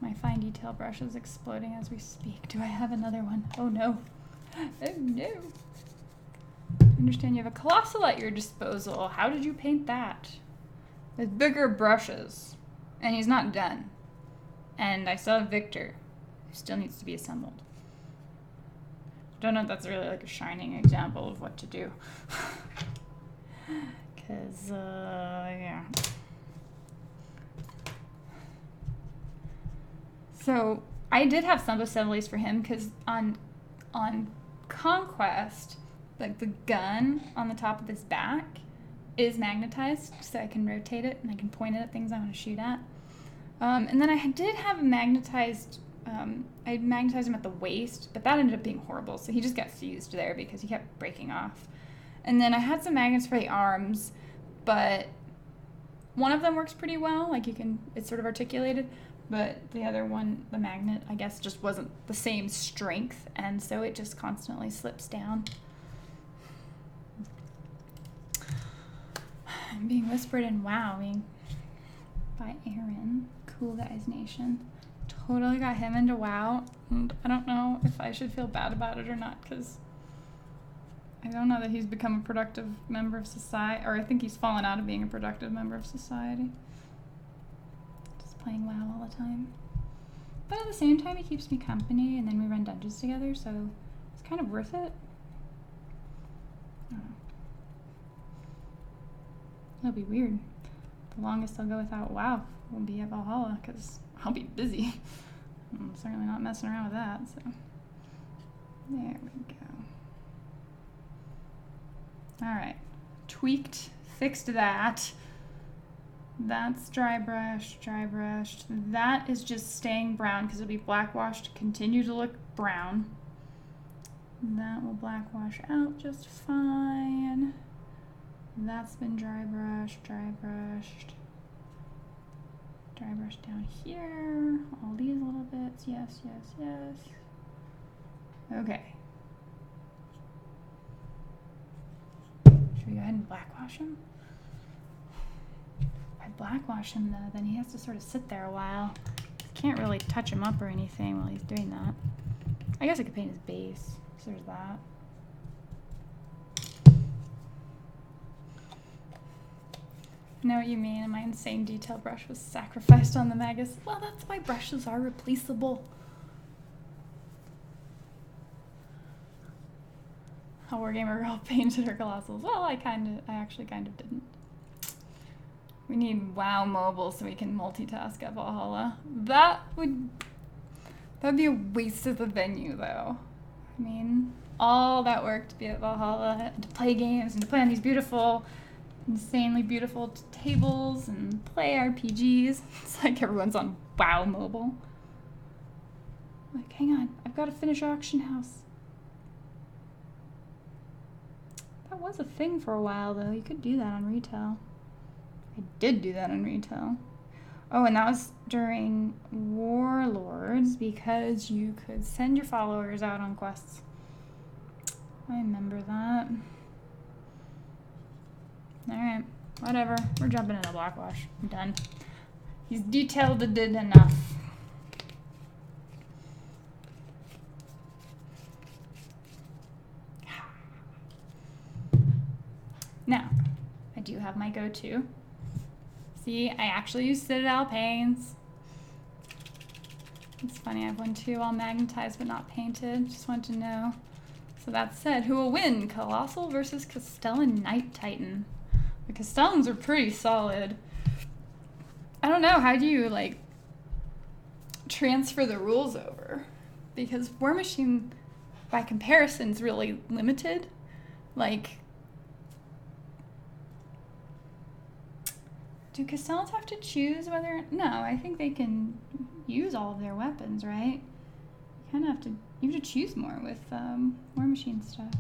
My fine detail brush is exploding as we speak. Do I have another one? Oh no. Oh no. I understand you have a colossal at your disposal. How did you paint that? With bigger brushes. And he's not done. And I still have Victor, who still needs to be assembled. Don't know if that's really like a shining example of what to do. Cause, yeah. So I did have some assemblies for him because on Conquest, like the gun on the top of his back is magnetized, so I can rotate it and I can point it at things I want to shoot at. And then I did have a magnetized, I magnetized him at the waist, but that ended up being horrible, so he just got fused there because he kept breaking off. And then I had some magnets for the arms, but one of them works pretty well, like you can, it's sort of articulated, but the other one, the magnet, I guess, just wasn't the same strength, and so it just constantly slips down. I'm being whispered and wowing by Aaron. Cool Guys Nation. Totally got him into WoW, and I don't know if I should feel bad about it or not, because I don't know that he's become a productive member of society, or I think he's fallen out of being a productive member of society. Just playing WoW all the time. But at the same time, he keeps me company, and then we run dungeons together, so it's kind of worth it. I don't know. It'll be weird. The longest I'll go without WoW will be at Valhalla, because I'll be busy. I'm certainly not messing around with that, so. There we go. Alright. Tweaked, fixed that. That's dry brushed, dry brushed. That is just staying brown because it'll be black washed, continue to look brown. That will black wash out just fine. That's been dry brushed, dry brushed. Dry brush down here. All these little bits. Yes, yes, yes. Okay. Should we go ahead and black wash him? If I black wash him though, then he has to sort of sit there a while. Can't really touch him up or anything while he's doing that. I guess I could paint his base. So there's that. I know what you mean, and my insane detail brush was sacrificed on the Magus. Well, that's why brushes are replaceable. How Wargamergirl painted her colossals. Well, I actually kind of didn't. We need WoW mobile so we can multitask at Valhalla. That'd be a waste of the venue, though. I mean, all that work to be at Valhalla and to play games and to play on these beautiful, insanely beautiful tables and play RPGs. It's like everyone's on WoW mobile. Like, hang on, I've got to finish Auction House. That was a thing for a while, though. You could do that on retail. I did do that on retail. Oh, and that was during Warlords because you could send your followers out on quests. I remember that. Alright, whatever. We're jumping into Blackwash. I'm done. He's detailed and did enough. Now, I do have my go-to. See, I actually use Citadel paints. It's funny, I have one too, all magnetized but not painted. Just want to know. So that said, who will win? Colossal versus Castellan Night Titan. The Castellans are pretty solid. I don't know, how do you, like, transfer the rules over? Because War Machine, by comparison, is really limited. Like, do Castellans have to choose whether... No, I think they can use all of their weapons, right? You kind of have to... You have to choose more with War Machine stuff.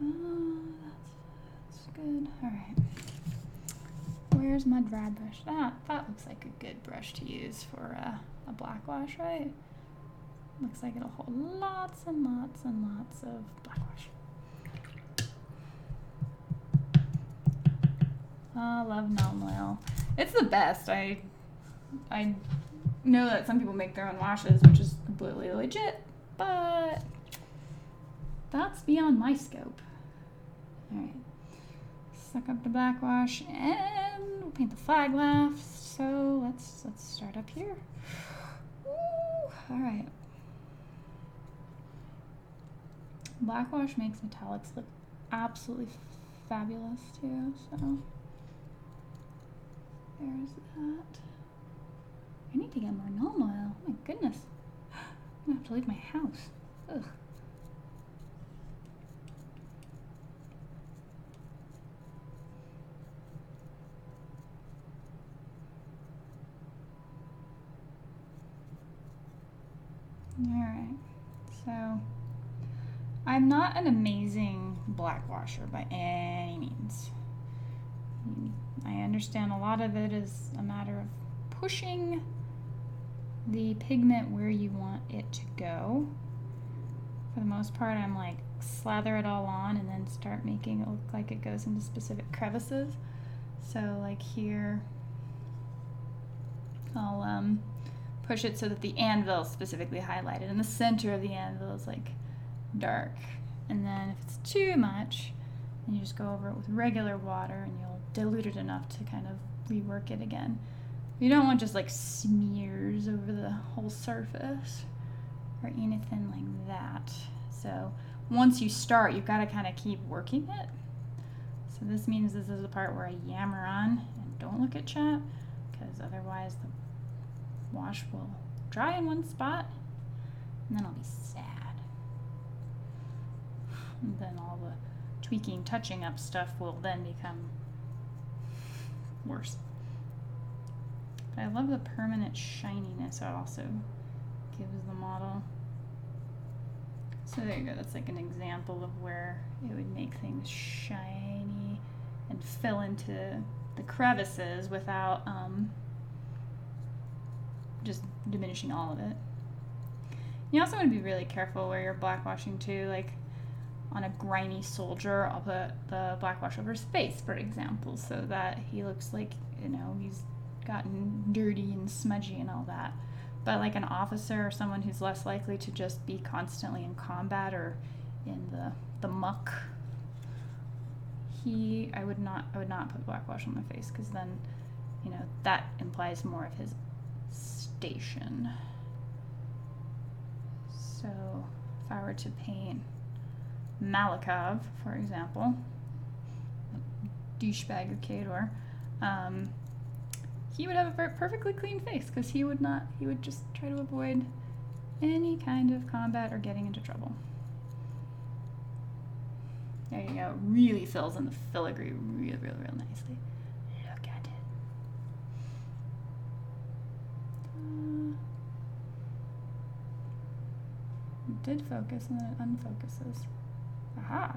Oh, that's good. Alright. Where's my dry brush? That looks like a good brush to use for a black wash, right? Looks like it'll hold lots and lots and lots of black wash. I love gnome oil. It's the best. I know that some people make their own washes, which is completely legit, but that's beyond my scope. Alright. Suck up the black wash and we'll paint the flag laughs. So let's start up here. Alright. Black wash makes metallics look absolutely fabulous too, so there's that. I need to get more gnome oil. Oh my goodness. I'm gonna have to leave my house. Ugh. Alright, so I'm not an amazing black washer by any means. I understand a lot of it is a matter of pushing the pigment where you want it to go. For the most part, I'm like slather it all on and then start making it look like it goes into specific crevices. So like here, I'll push it so that the anvil is specifically highlighted, and the center of the anvil is like dark. And then if it's too much, then you just go over it with regular water and you'll dilute it enough to kind of rework it again. You don't want just like smears over the whole surface or anything like that. So once you start, you've got to kind of keep working it. So this means this is the part where I yammer on and don't look at chat, because otherwise the wash will dry in one spot and then I'll be sad. And then all the tweaking, touching up stuff will then become worse. But I love the permanent shininess it also gives the model. So there you go, that's like an example of where it would make things shiny and fill into the crevices without just diminishing all of it. You also want to be really careful where you're blackwashing too. Like on a grimy soldier, I'll put the blackwash over his face, for example, so that he looks like, you know, he's gotten dirty and smudgy and all that. But like an officer or someone who's less likely to just be constantly in combat or in the muck, I would not put blackwash on my face, because then, you know, that implies more of his station. So if I were to paint Malikov, for example, douchebag of Khador, he would have a perfectly clean face, because he would just try to avoid any kind of combat or getting into trouble. There you go. It really fills in the filigree real nicely. Look at it. It did focus and then it unfocuses. Aha!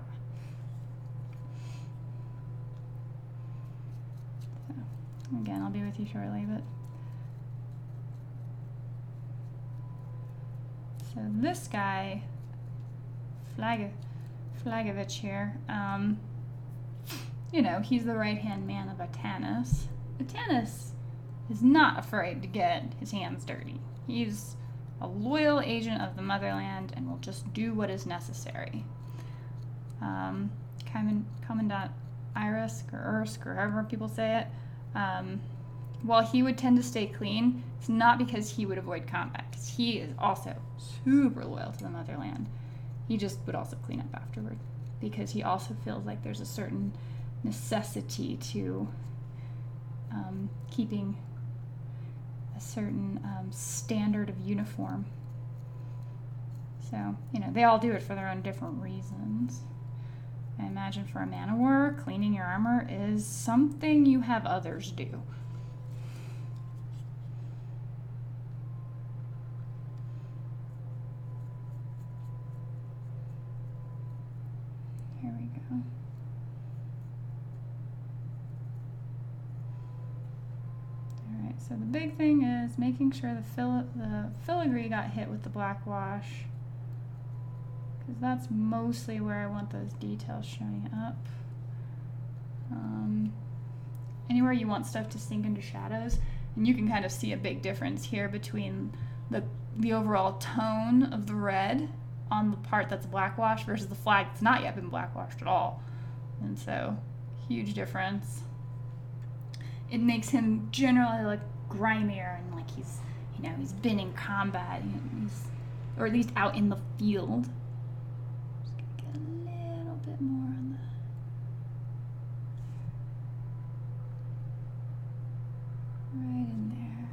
So, again, I'll be with you shortly, but so this guy, Flagovich here, you know, he's the right-hand man of Atanas. Atanas is not afraid to get his hands dirty. He's a loyal agent of the motherland and will just do what is necessary. Commandant Irsk or Ersk, or however people say it, while he would tend to stay clean, it's not because he would avoid combat, because he is also super loyal to the motherland. He just would also clean up afterward, because he also feels like there's a certain necessity to keeping a certain standard of uniform. So, you know, they all do it for their own different reasons. I imagine for a man of war, cleaning your armor is something you have others do. Here we go. All right, so the big thing is making sure the filigree got hit with the black wash, because that's mostly where I want those details showing up. Anywhere you want stuff to sink into shadows, and you can kind of see a big difference here between the overall tone of the red on the part that's blackwash versus the flag that's not yet been blackwashed at all. And so, huge difference. It makes him generally look grimier and like he's been in combat, or at least out in the field. Just gonna get a little bit more on the right in there.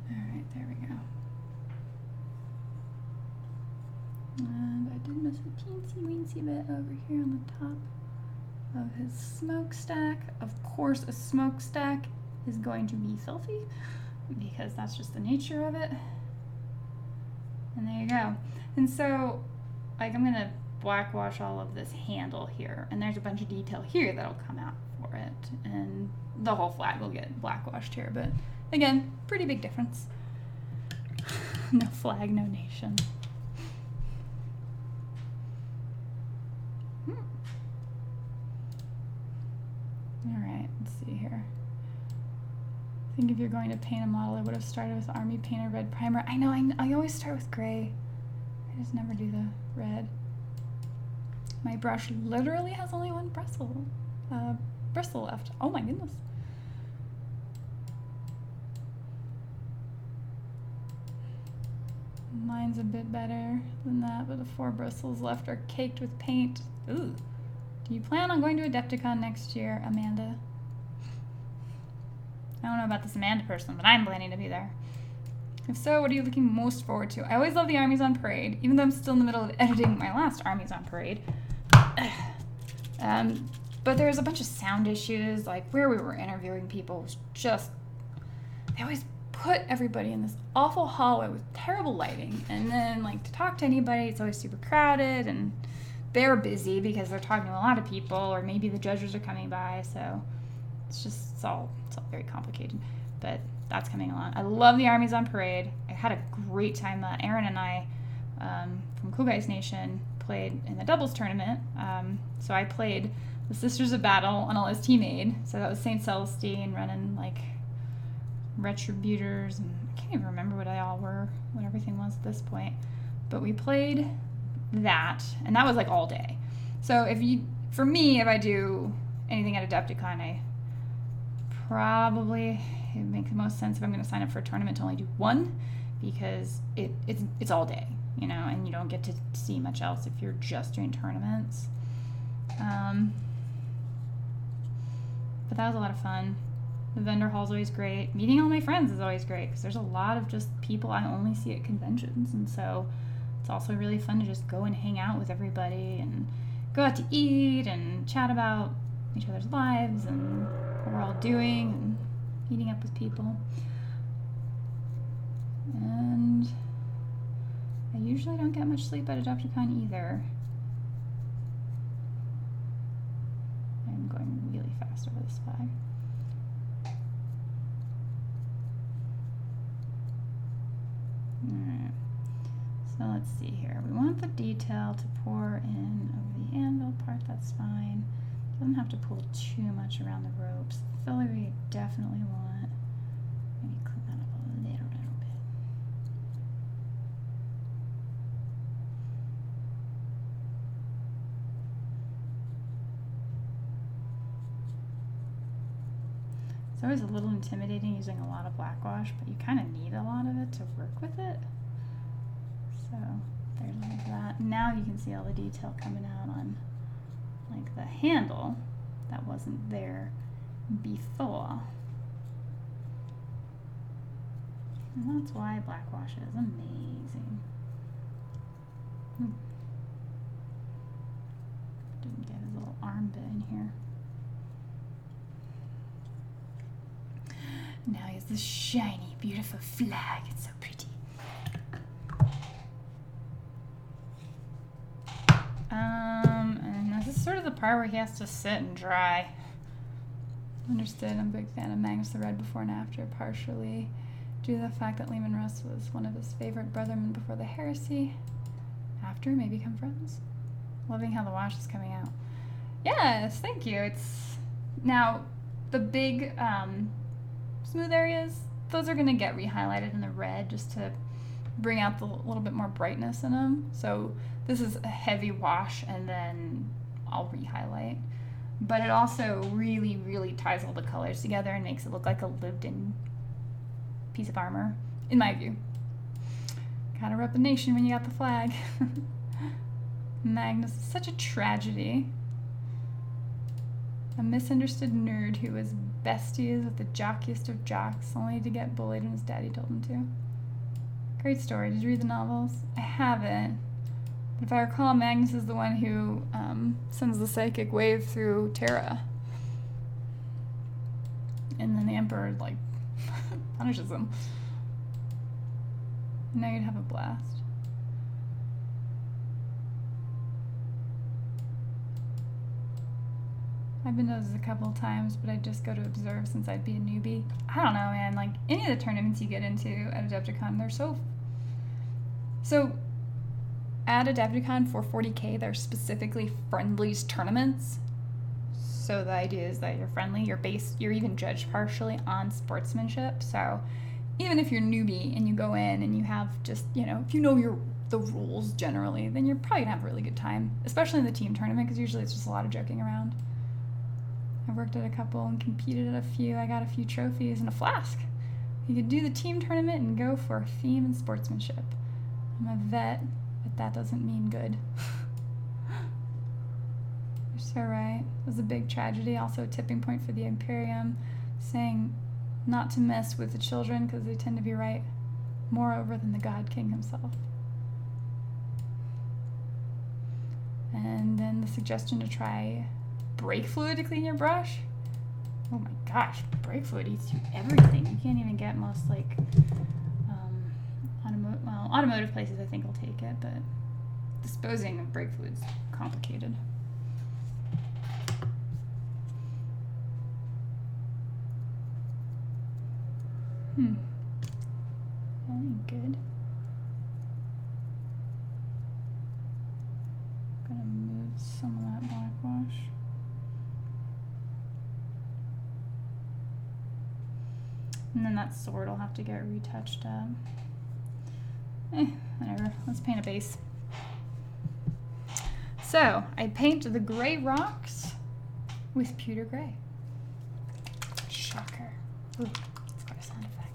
All right, there we go. And I did miss a teensy-weensy bit over here on the top of his smokestack. Of course, a smokestack is going to be filthy, because that's just the nature of it. And there you go. And so, like, I'm gonna blackwash all of this handle here, and there's a bunch of detail here that'll come out for it, and the whole flag will get blackwashed here, but again, pretty big difference. No flag, no nation. think if you're going to paint a model, I would have started with Army Painter Red Primer. I know, I always start with gray. I just never do the red. My brush literally has only one bristle left. Oh my goodness. Mine's a bit better than that, but the 4 bristles left are caked with paint. Ooh. Do you plan on going to Adepticon next year, Amanda? I don't know about this Amanda person, but I'm planning to be there. If so, what are you looking most forward to? I always love the Armies on Parade, even though I'm still in the middle of editing my last Armies on Parade. But there's a bunch of sound issues, like where we were interviewing people was just, they always put everybody in this awful hallway with terrible lighting, and then like to talk to anybody, it's always super crowded, and they're busy because they're talking to a lot of people, or maybe the judges are coming by, so it's all very complicated, but that's coming along. I love the Armies on Parade. I had a great time. Aaron and I from Cool Guys Nation played in the doubles tournament, so I played the Sisters of Battle and all his teammate, so that was St. Celestine running like Retributors, and I can't even remember what everything was at this point, but we played that, and that was like all day. So for me, if I do anything at Adepticon, it makes the most sense if I'm going to sign up for a tournament to only do one, because it's all day, you know, and you don't get to see much else if you're just doing tournaments. But that was a lot of fun. The vendor hall is always great. Meeting all my friends is always great, because there's a lot of just people I only see at conventions, and so it's also really fun to just go and hang out with everybody and go out to eat and chat about each other's lives and what we're all doing and meeting up with people. And I usually don't get much sleep at Adepticon either. I'm going really fast over this flag. Alright, so let's see here. We want the detail to pour in over the anvil part, that's fine. Doesn't have to pull too much around the ropes. The filigree I definitely want. Maybe clean that up a little bit. It's always a little intimidating using a lot of black wash, but you kind of need a lot of it to work with it. So there's like that. Now you can see all the detail coming out on like the handle that wasn't there before. And that's why black wash is amazing. Didn't get his little arm bit in here. Now he has this shiny, beautiful flag. It's so pretty. And this is sort of the part where he has to sit and dry. Understood. I'm a big fan of Magnus the Red before and after, partially due to the fact that Lehman Russ was one of his favorite brothermen before the heresy. After, may become friends. Loving how the wash is coming out. Yes, thank you. It's now the big smooth areas, those are going to get re-highlighted in the red just to bring out the little bit more brightness in them. So this is a heavy wash, and then I'll re-highlight. But it also really, really ties all the colors together and makes it look like a lived-in piece of armor, in my view. Gotta rep the nation when you got the flag. Magnus is such a tragedy. A misunderstood nerd who was besties with the jockiest of jocks, only to get bullied when his daddy told him to. Great story. Did you read the novels? I haven't. But if I recall, Magnus is the one who sends the psychic wave through Terra. And then the Emperor, like, punishes him. Now you'd have a blast. I've been to those a couple of times, but I'd just go to observe since I'd be a newbie. I don't know, man. Like, any of the tournaments you get into at Adepticon, they're so at Adepticon for 40K, they're specifically friendlies tournaments. So the idea is that you're friendly, you're even judged partially on sportsmanship. So even if you're newbie and you go in and you have just, if you know the rules generally, then you're probably gonna have a really good time, especially in the team tournament, because usually it's just a lot of joking around. I've worked at a couple and competed at a few. I got a few trophies and a flask. You could do the team tournament and go for theme and sportsmanship. I'm a vet, but that doesn't mean good. You're so right. It was a big tragedy, also a tipping point for the Imperium, saying not to mess with the children because they tend to be right, moreover than the God King himself. And then the suggestion to try brake fluid to clean your brush. Oh my gosh, brake fluid eats through everything. You can't even get most automotive places I think will take it, but disposing of brake fluid's complicated. That ain't good. Gonna move some of that blackwash. And then that sword will have to get retouched up. Whatever. Let's paint a base. So, I paint the gray rocks with pewter gray. Shocker. Ooh, it's got a sound effect.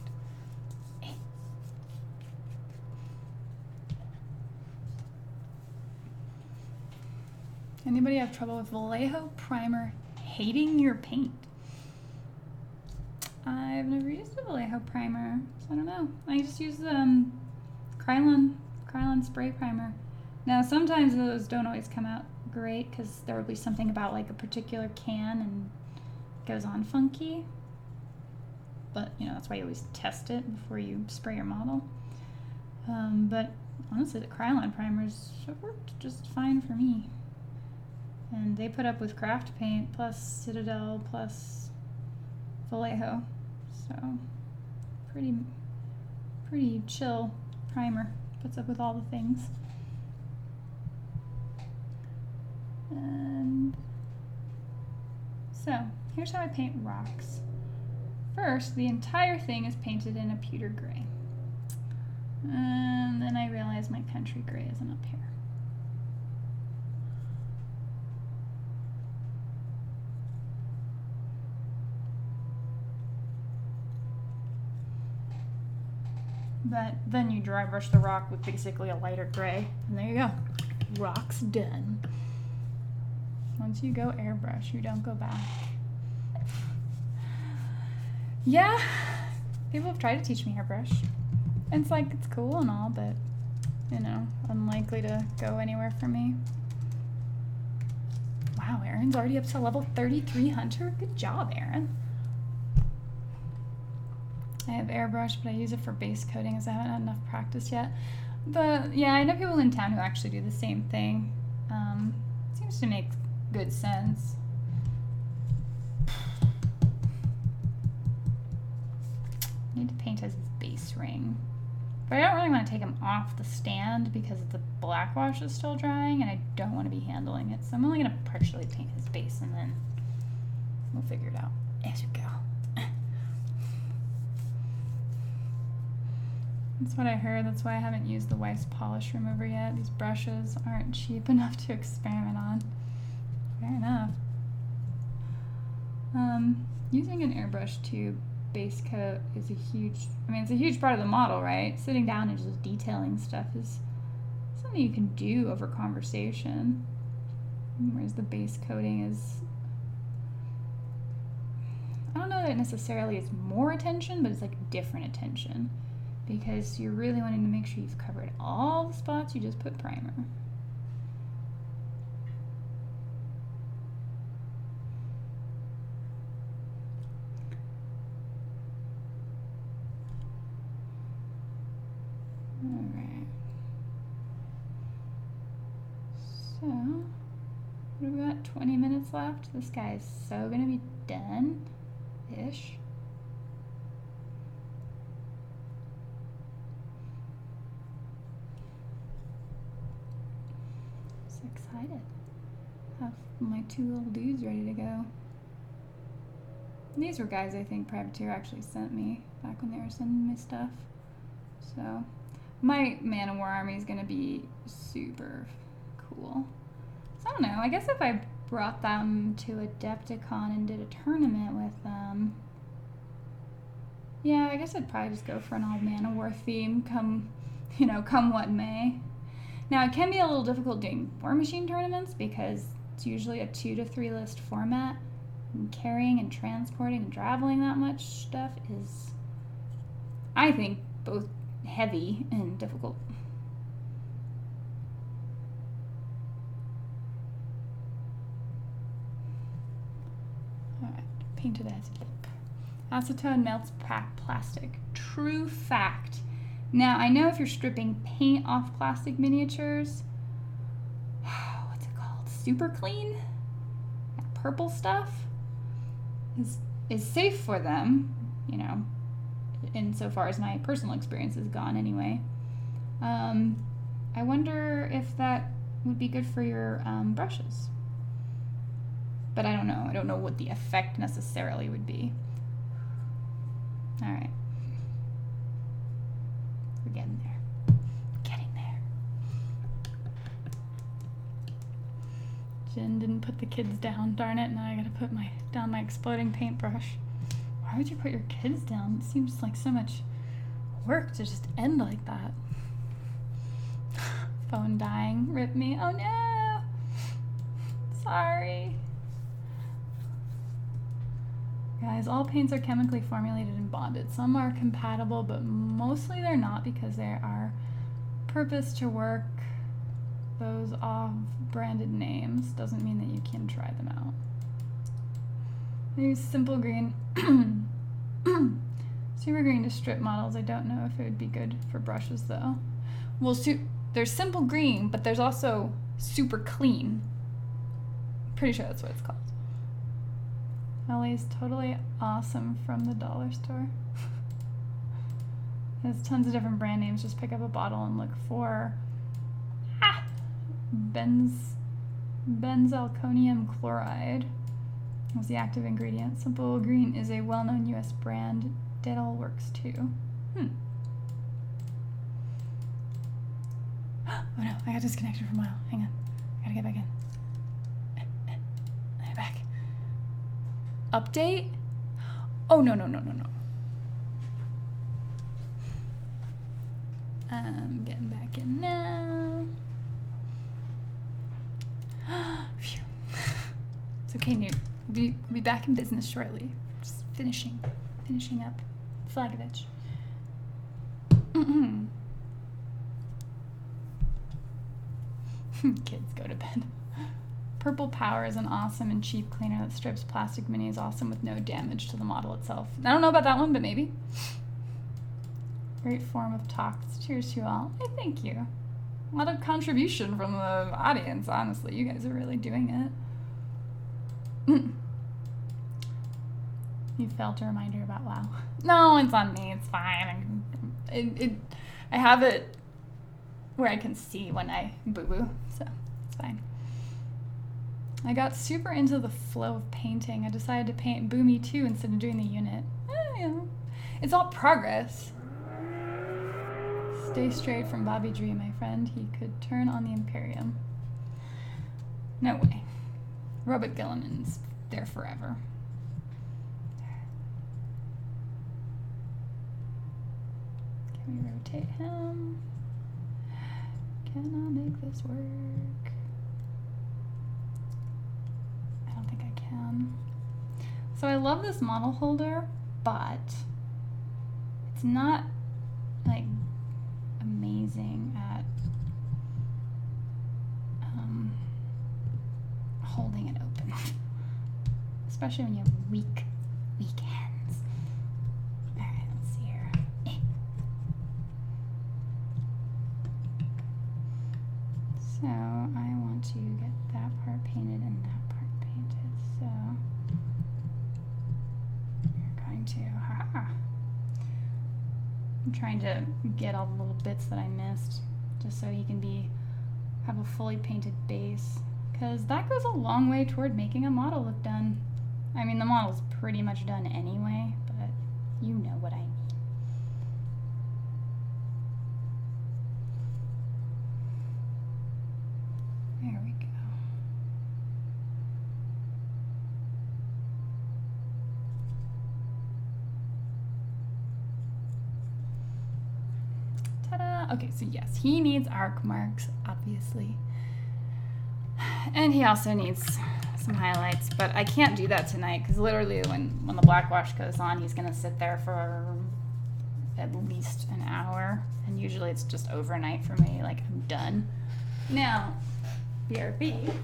Anybody have trouble with Vallejo primer hating your paint? I've never used a Vallejo primer, so I don't know. I just use Krylon spray primer. Now, sometimes those don't always come out great because there will be something about like a particular can and it goes on funky. But, that's why you always test it before you spray your model. But honestly, the Krylon primers have worked just fine for me. And they put up with craft paint plus Citadel plus Vallejo. So, pretty chill primer. Puts up with all the things. And so, here's how I paint rocks. First, the entire thing is painted in a pewter gray. And then I realize my country gray isn't up here. But then you dry brush the rock with basically a lighter gray, and there you go. Rock's done. Once you go airbrush, you don't go back. Yeah, people have tried to teach me airbrush. And it's cool and all, but, unlikely to go anywhere for me. Wow, Aaron's already up to level 33 Hunter. Good job, Aaron. I have airbrush, but I use it for base coating as I haven't had enough practice yet. But yeah, I know people in town who actually do the same thing. Seems to make good sense. I need to paint his base ring. But I don't really want to take him off the stand because the black wash is still drying and I don't want to be handling it. So I'm only going to partially paint his base and then we'll figure it out as we go. That's what I heard. That's why I haven't used the Weiss polish remover yet. These brushes aren't cheap enough to experiment on. Fair enough. Using an airbrush to base coat is it's a huge part of the model, right? Sitting down and just detailing stuff is something you can do over conversation. Whereas the base coating is, I don't know that it necessarily is more attention, but it's like different attention. Because you're really wanting to make sure you've covered all the spots you just put primer. Alright. So, what have we got? 20 minutes left? This guy is so gonna be done-ish. Excited. have my 2 little dudes ready to go. These were guys I think Privateer actually sent me back when they were sending me stuff. So my Man of War army is going to be super cool. So I don't know, I guess if I brought them to Adepticon and did a tournament with them, yeah, I guess I'd probably just go for an all Man of War theme come what may. Now it can be a little difficult doing War Machine tournaments because it's usually a 2 to 3 list format, and carrying and transporting and traveling that much stuff is, I think, both heavy and difficult. Alright, painted as book. Acetone melts plastic. True fact. Now, I know if you're stripping paint off plastic miniatures, what's it called? Super clean? That purple stuff is safe for them, insofar as my personal experience is gone anyway. I wonder if that would be good for your brushes. But I don't know. I don't know what the effect necessarily would be. All right. We're getting there. Getting there. Jen didn't put the kids down, darn it. Now I gotta put down my exploding paintbrush. Why would you put your kids down? It seems like so much work to just end like that. Phone dying. Rip me. Oh no! Sorry. Guys, all paints are chemically formulated and bonded. Some are compatible, but mostly they're not because they are purposed to work. Those off-branded names doesn't mean that you can try them out. I use simple green. Super green to strip models. I don't know if it would be good for brushes though. Well, there's simple green, but there's also super clean. Pretty sure that's what it's called. LA is totally awesome from the dollar store. There's tons of different brand names. Just pick up a bottle and look for benzalkonium chloride as the active ingredient. Simple Green is a well-known US brand. It all works too. Oh no, I got disconnected for a while. Hang on. I gotta get back in. I'm back. Update? Oh, no. I'm getting back in now. Phew. It's okay, Newt. We'll be back in business shortly. Just finishing up Flagovich. Kids go to bed. Purple Power is an awesome and cheap cleaner that strips plastic minis awesome with no damage to the model itself. I don't know about that one, but maybe. Great form of talks. Cheers to you all. Hey, thank you. A lot of contribution from the audience, honestly. You guys are really doing it. You failed to remind her about WoW. No, it's on me. It's fine. I have it where I can see when I boo-boo, so it's fine. I got super into the flow of painting. I decided to paint Boomy too instead of doing the unit. It's all progress. Stay straight from Bobby Dree, my friend. He could turn on the Imperium. No way. Robert Gilliman's there forever. Can we rotate him? Can I make this work? I don't think I can. So I love this model holder, but it's not like amazing at holding it open, especially when you have weak hands. All right, let's see here. So I want to get that part painted and that part painted. So you're going to, I'm trying to get all the little bits that I missed, just so you can have a fully painted base. because that goes a long way toward making a model look done. I mean, the model's pretty much done anyway, but you know what I mean. There we go. Ta-da! Okay, so yes, he needs arc marks, obviously. And he also needs some highlights, but I can't do that tonight because literally when the black wash goes on, he's going to sit there for at least an hour, and usually it's just overnight for me, like I'm done. Now, BRB.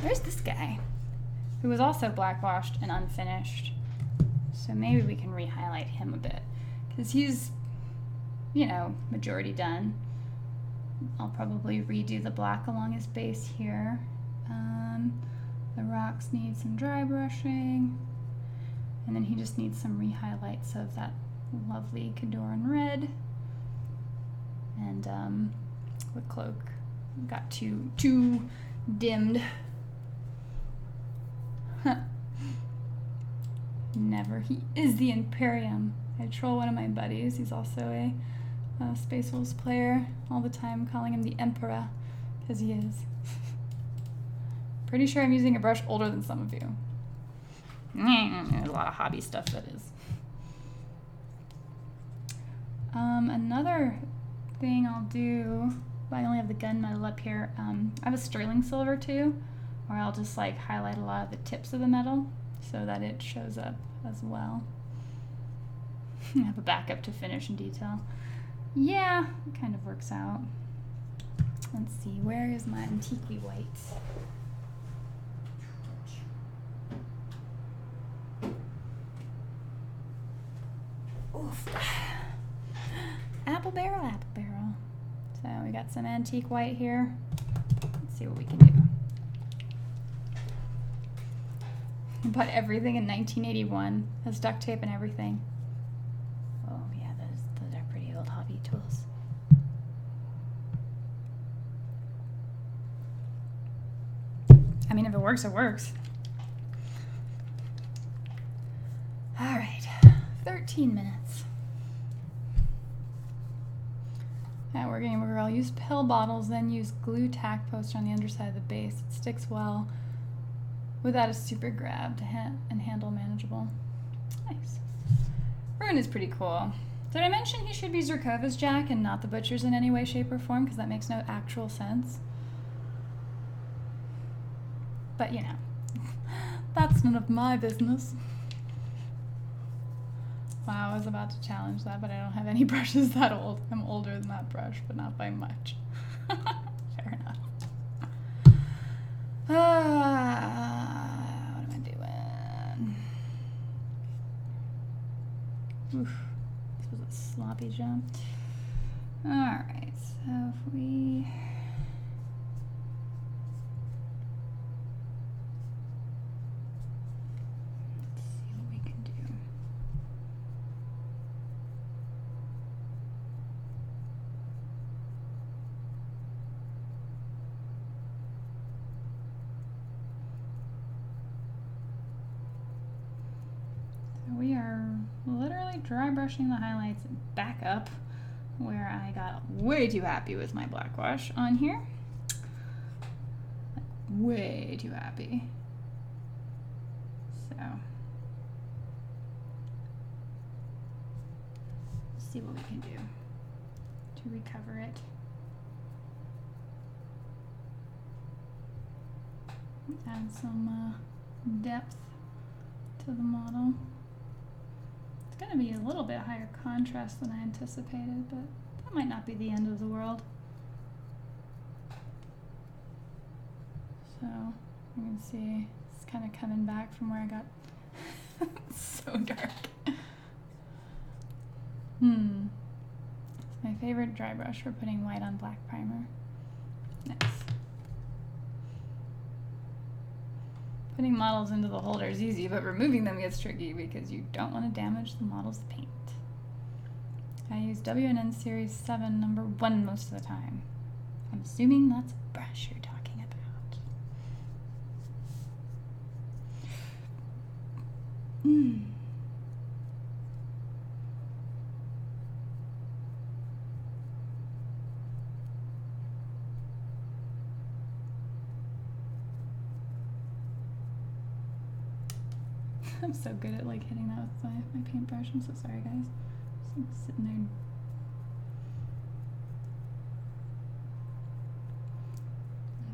There's this guy who was also black washed and unfinished, so maybe we can re-highlight him a bit because he's, you know, majority done. I'll probably redo the black along his base here. The rocks need some dry brushing, and then he just needs some re-highlights of that lovely Cadoran red. And the cloak got too dimmed. Never. He is the Imperium. I troll one of my buddies. He's also a Space Wolves player, all the time calling him the Emperor, because he is. Pretty sure I'm using a brush older than some of you. There's a lot of hobby stuff that is. Another thing I'll do, I only have the gunmetal up here, I have a sterling silver too, where I'll just like highlight a lot of the tips of the metal so that it shows up as well. I have a backup to finish in detail. Yeah, it kind of works out. Let's see, where is my antique white? Oof. Apple barrel, apple barrel. So we got some antique white here. Let's see what we can do. I bought everything in 1981. Has duct tape and everything. Oh yeah, those are pretty old hobby tools. I mean, if it works, it works. All right, 13 minutes. At Wargamergirl, use pill bottles, then use glue tack poster on the underside of the base. It sticks well without a super grab and handle manageable. Nice. Rune is pretty cool. Did I mention he should be Zerkova's Jack and not the Butcher's in any way, shape, or form? Because that makes no actual sense. But, you know, that's none of my business. Wow, I was about to challenge that, but I don't have any brushes that old. I'm older than that brush, but not by much. Fair enough. What am I doing? Oof, this was a sloppy jump. Alright, so if we... Let's see what we can do. We are literally dry brushing the highlights back up where I got way too happy with my black wash on here. Like, way too happy. So, let's see what we can do to recover it. Add some depth to the model. It's going to be a little bit higher contrast than I anticipated, but that might not be the end of the world. So you can see it's kind of coming back from where I got so dark. It's my favorite dry brush for putting white on black primer. Nice. Putting models into the holder is easy, but removing them gets tricky because you don't want to damage the model's paint. I use WNN Series 7 number 1 most of the time. I'm assuming that's brush you're talking about. I'm so good at like hitting that with my paintbrush. I'm so sorry, guys. Just like, sitting there.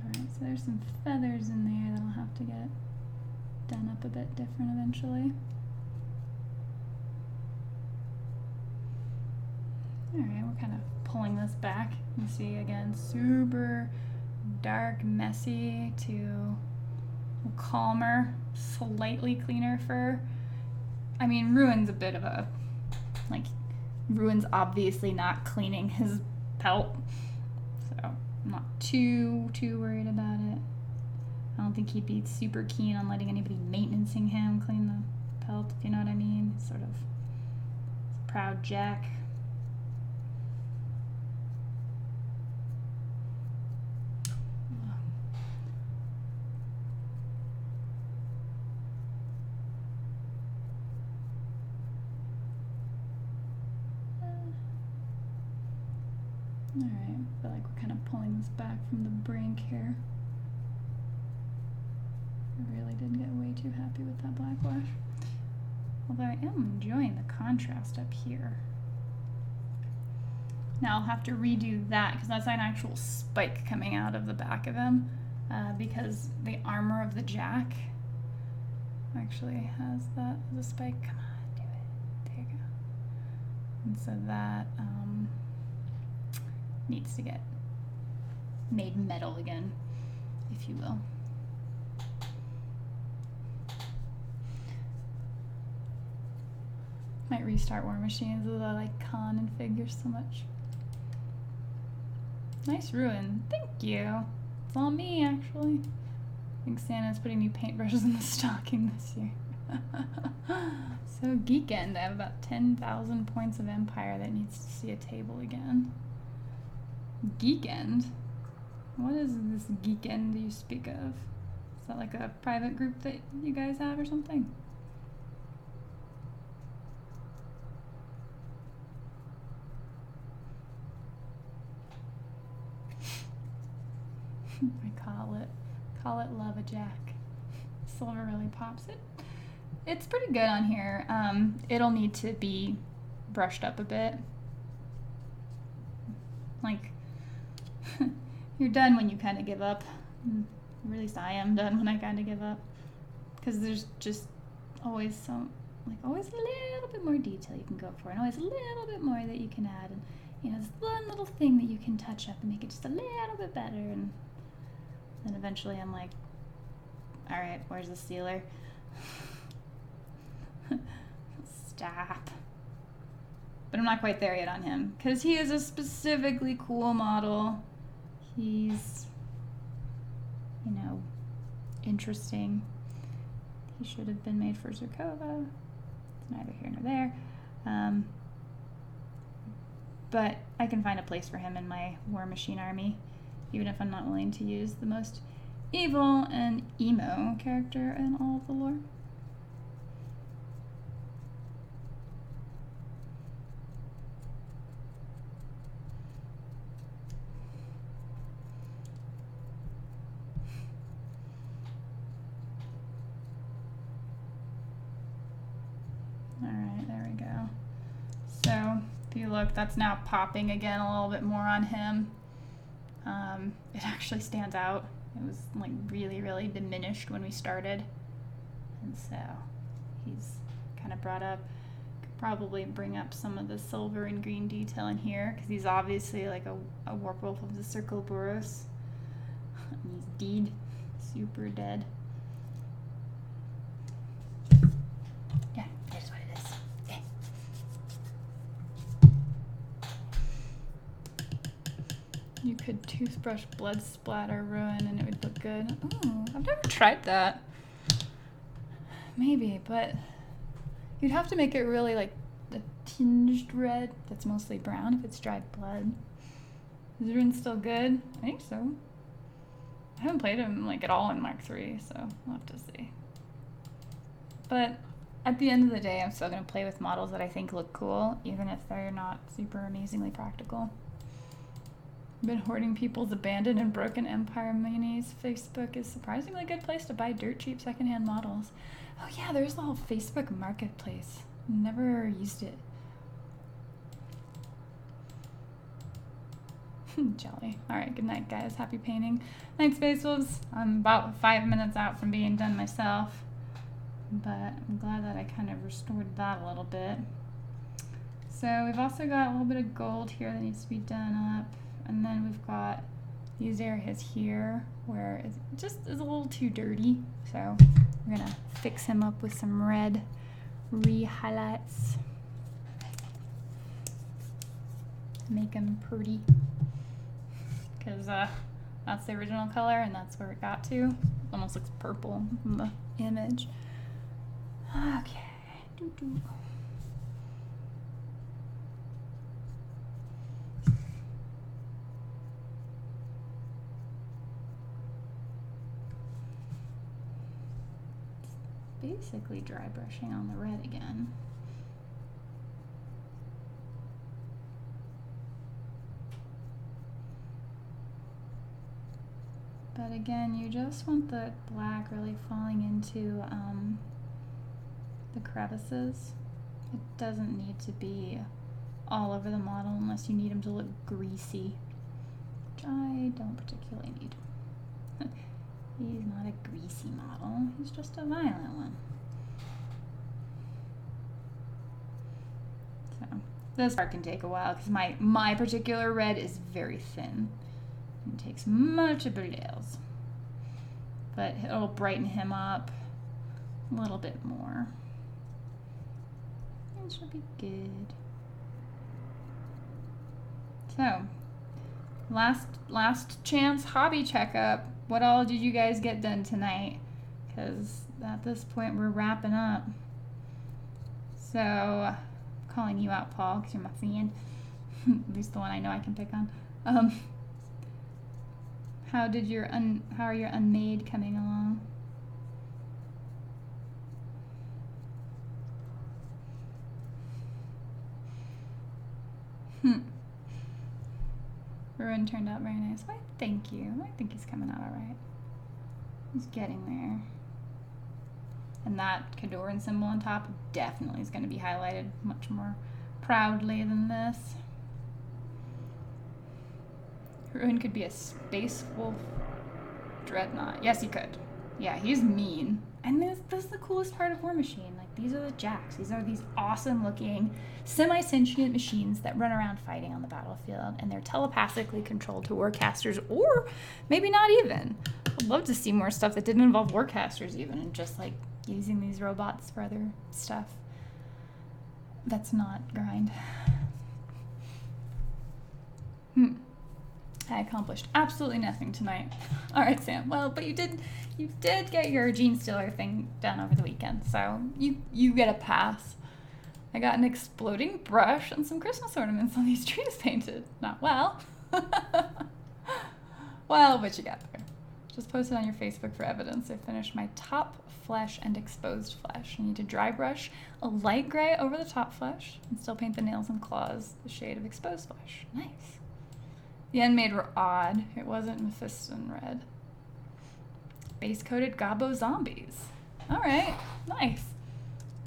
Alright, so there's some feathers in there that'll have to get done up a bit different eventually. Alright, we're kind of pulling this back. You see again, super dark, messy to calmer, slightly cleaner fur. I mean, Ruin's a bit of a, like, Ruin's obviously not cleaning his pelt, so I'm not too worried about it. I don't think he'd be super keen on letting anybody maintenancing him clean the pelt, if you know what I mean. He's sort of a proud Jack. Alright, I feel like we're kind of pulling this back from the brink here. I really did get way too happy with that black wash. Although I am enjoying the contrast up here. Now I'll have to redo that because that's an actual spike coming out of the back of him. Because the armor of the Jack actually has that as a spike. Come on, do it. There you go. And so that needs to get made metal again, if you will. Might restart War Machines as I like con and figures so much. Nice Ruin. Thank you. It's all me, actually. I think Santa's putting new paintbrushes in the stocking this year. So Geekend, I have about 10,000 points of Empire that needs to see a table again. Geekend? What is this Geekend you speak of? Is that like a private group that you guys have or something? I call it Love a Jack. Silver really pops it. It's pretty good on here. It'll need to be brushed up a bit. Like, you're done when you kind of give up. Or at least I am done when I kind of give up. Because there's just always always a little bit more detail you can go for, and always a little bit more that you can add. And, you know, this one little thing that you can touch up and make it just a little bit better. And then eventually I'm like, all right, where's the sealer? Stop. But I'm not quite there yet on him, because he is a specifically cool model. He's, you know, interesting. He should have been made for Zerkova. It's neither here nor there. But I can find a place for him in my War Machine army, even if I'm not willing to use the most evil and emo character in all of the lore. Alright, there we go. So, if you look, that's now popping again a little bit more on him. It actually stands out. It was like really diminished when we started. And so, he's kind of brought up. Could probably bring up some of the silver and green detail in here, because he's obviously like a warp wolf of the Circle of Boros. And he's dead. Super dead. Yeah, that's what it is. Yeah. You could toothbrush blood splatter Ruin and it would look good. Oh, I've never tried that. Maybe, but you'd have to make it really like the tinged red that's mostly brown if it's dried blood. Is Rune still good? I think so. I haven't played him like at all in Mark 3, so we'll have to see. But at the end of the day, I'm still going to play with models that I think look cool, even if they're not super amazingly practical. I've been hoarding people's abandoned and broken Empire minis. Facebook is a surprisingly good place to buy dirt cheap secondhand models. Oh yeah, there's the whole Facebook marketplace. Never used it. Jelly. Alright, good night guys. Happy painting. Night Space Wolves. I'm about 5 minutes out from being done myself. But I'm glad that I kind of restored that a little bit. So we've also got a little bit of gold here that needs to be done up. And then we've got these areas here where it just is a little too dirty. So we're gonna fix him up with some red re-highlights. Make him pretty. Because that's the original color and that's where it got to. It almost looks purple in the image. Okay. Doo-doo. Basically dry brushing on the red again. But again, you just want the black really falling into the crevices. It doesn't need to be all over the model unless you need him to look greasy, which I don't particularly need. He's not a greasy model, he's just a violent one. So this part can take a while because my particular red is very thin. It takes multiple layers. But it'll brighten him up a little bit more. It should be good. So, last chance hobby checkup. What all did you guys get done tonight? Because at this point we're wrapping up. So, I'm calling you out, Paul, because you're my friend. At least the one I know I can pick on. How are your unmade coming along? Ruin turned out very nice. Why, thank you. I think he's coming out alright. He's getting there. And that Kadoran symbol on top definitely is going to be highlighted much more proudly than this. Ruin could be a space wolf dreadnought. Yes, he could. Yeah, he's mean. And this is the coolest part of War Machine. Like, these are the jacks. These are these awesome looking semi-sentient machines that run around fighting on the battlefield, and they're telepathically controlled to warcasters, or maybe not even. I'd love to see more stuff that didn't involve warcasters even, and just like using these robots for other stuff that's not grind. I accomplished absolutely nothing tonight. All right, Sam. Well, but you did get your Gene Stealer thing done over the weekend, so you get a pass. I got an exploding brush and some Christmas ornaments on these trees painted. Not well. Well, but you got there. Just post it on your Facebook for evidence. I finished my top flesh and exposed flesh. I need to dry brush a light gray over the top flesh and still paint the nails and claws the shade of exposed flesh. Nice. The unmade were odd. It wasn't Mephiston red. Base-coated Gobbo zombies. All right, nice.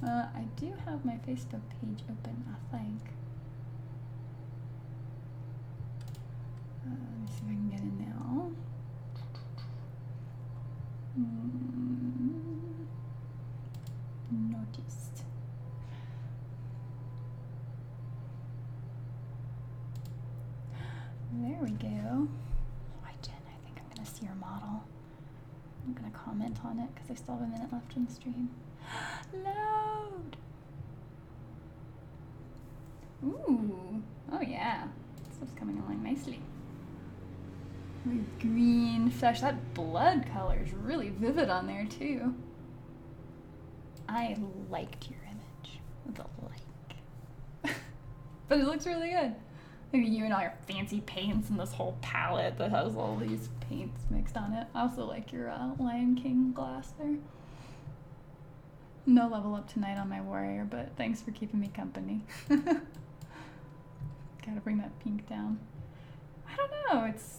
I do have my Facebook page open, I think. Let me see if I can get in now. Noticed. There we go. Hi, Jen. I think I'm going to see your model. I'm going to comment on it because I still have a minute left in the stream. Load! Ooh. Oh, yeah. Stuff's coming along nicely. With green flesh. That blood color is really vivid on there, too. I liked your image with a like. But it looks really good. Maybe you and all your fancy paints and this whole palette that has all these paints mixed on it. I also like your Lion King glass there. No level up tonight on my warrior, but thanks for keeping me company. Gotta bring that pink down. I don't know, it's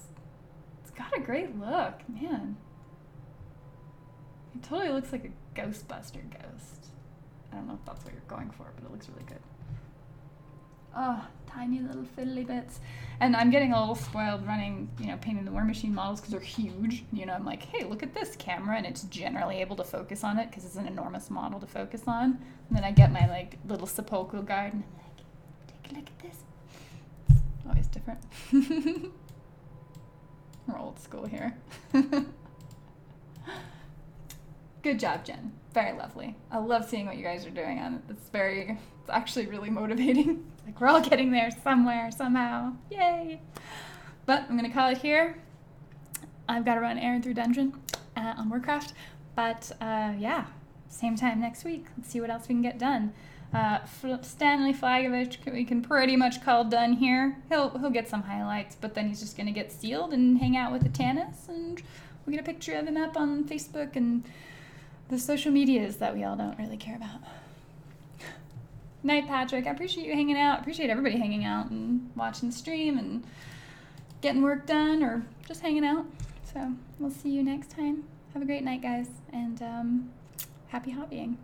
got a great look, man. It totally looks like a Ghostbuster ghost. I don't know if that's what you're going for, but it looks really good. Oh, tiny little fiddly bits. And I'm getting a little spoiled running, painting the War Machine models because they're huge. I'm like, hey, look at this camera, and it's generally able to focus on it because it's an enormous model to focus on. And then I get my little sepulchral guard, and I'm like, take a look at this. It's always different. We're old school here. Good job, Jen. Very lovely. I love seeing what you guys are doing on it. It's actually really motivating. Like, we're all getting there somewhere, somehow. Yay! But I'm going to call it here. I've got to run an errand through dungeon on Warcraft. But, yeah, same time next week. Let's see what else we can get done. Stanley Flagovich, we can pretty much call done here. He'll get some highlights, but then he's just going to get sealed and hang out with Atanas, and we'll get a picture of him up on Facebook and the social medias that we all don't really care about. Night, Patrick. I appreciate you hanging out. I appreciate everybody hanging out and watching the stream and getting work done or just hanging out. So we'll see you next time. Have a great night, guys, and happy hobbying.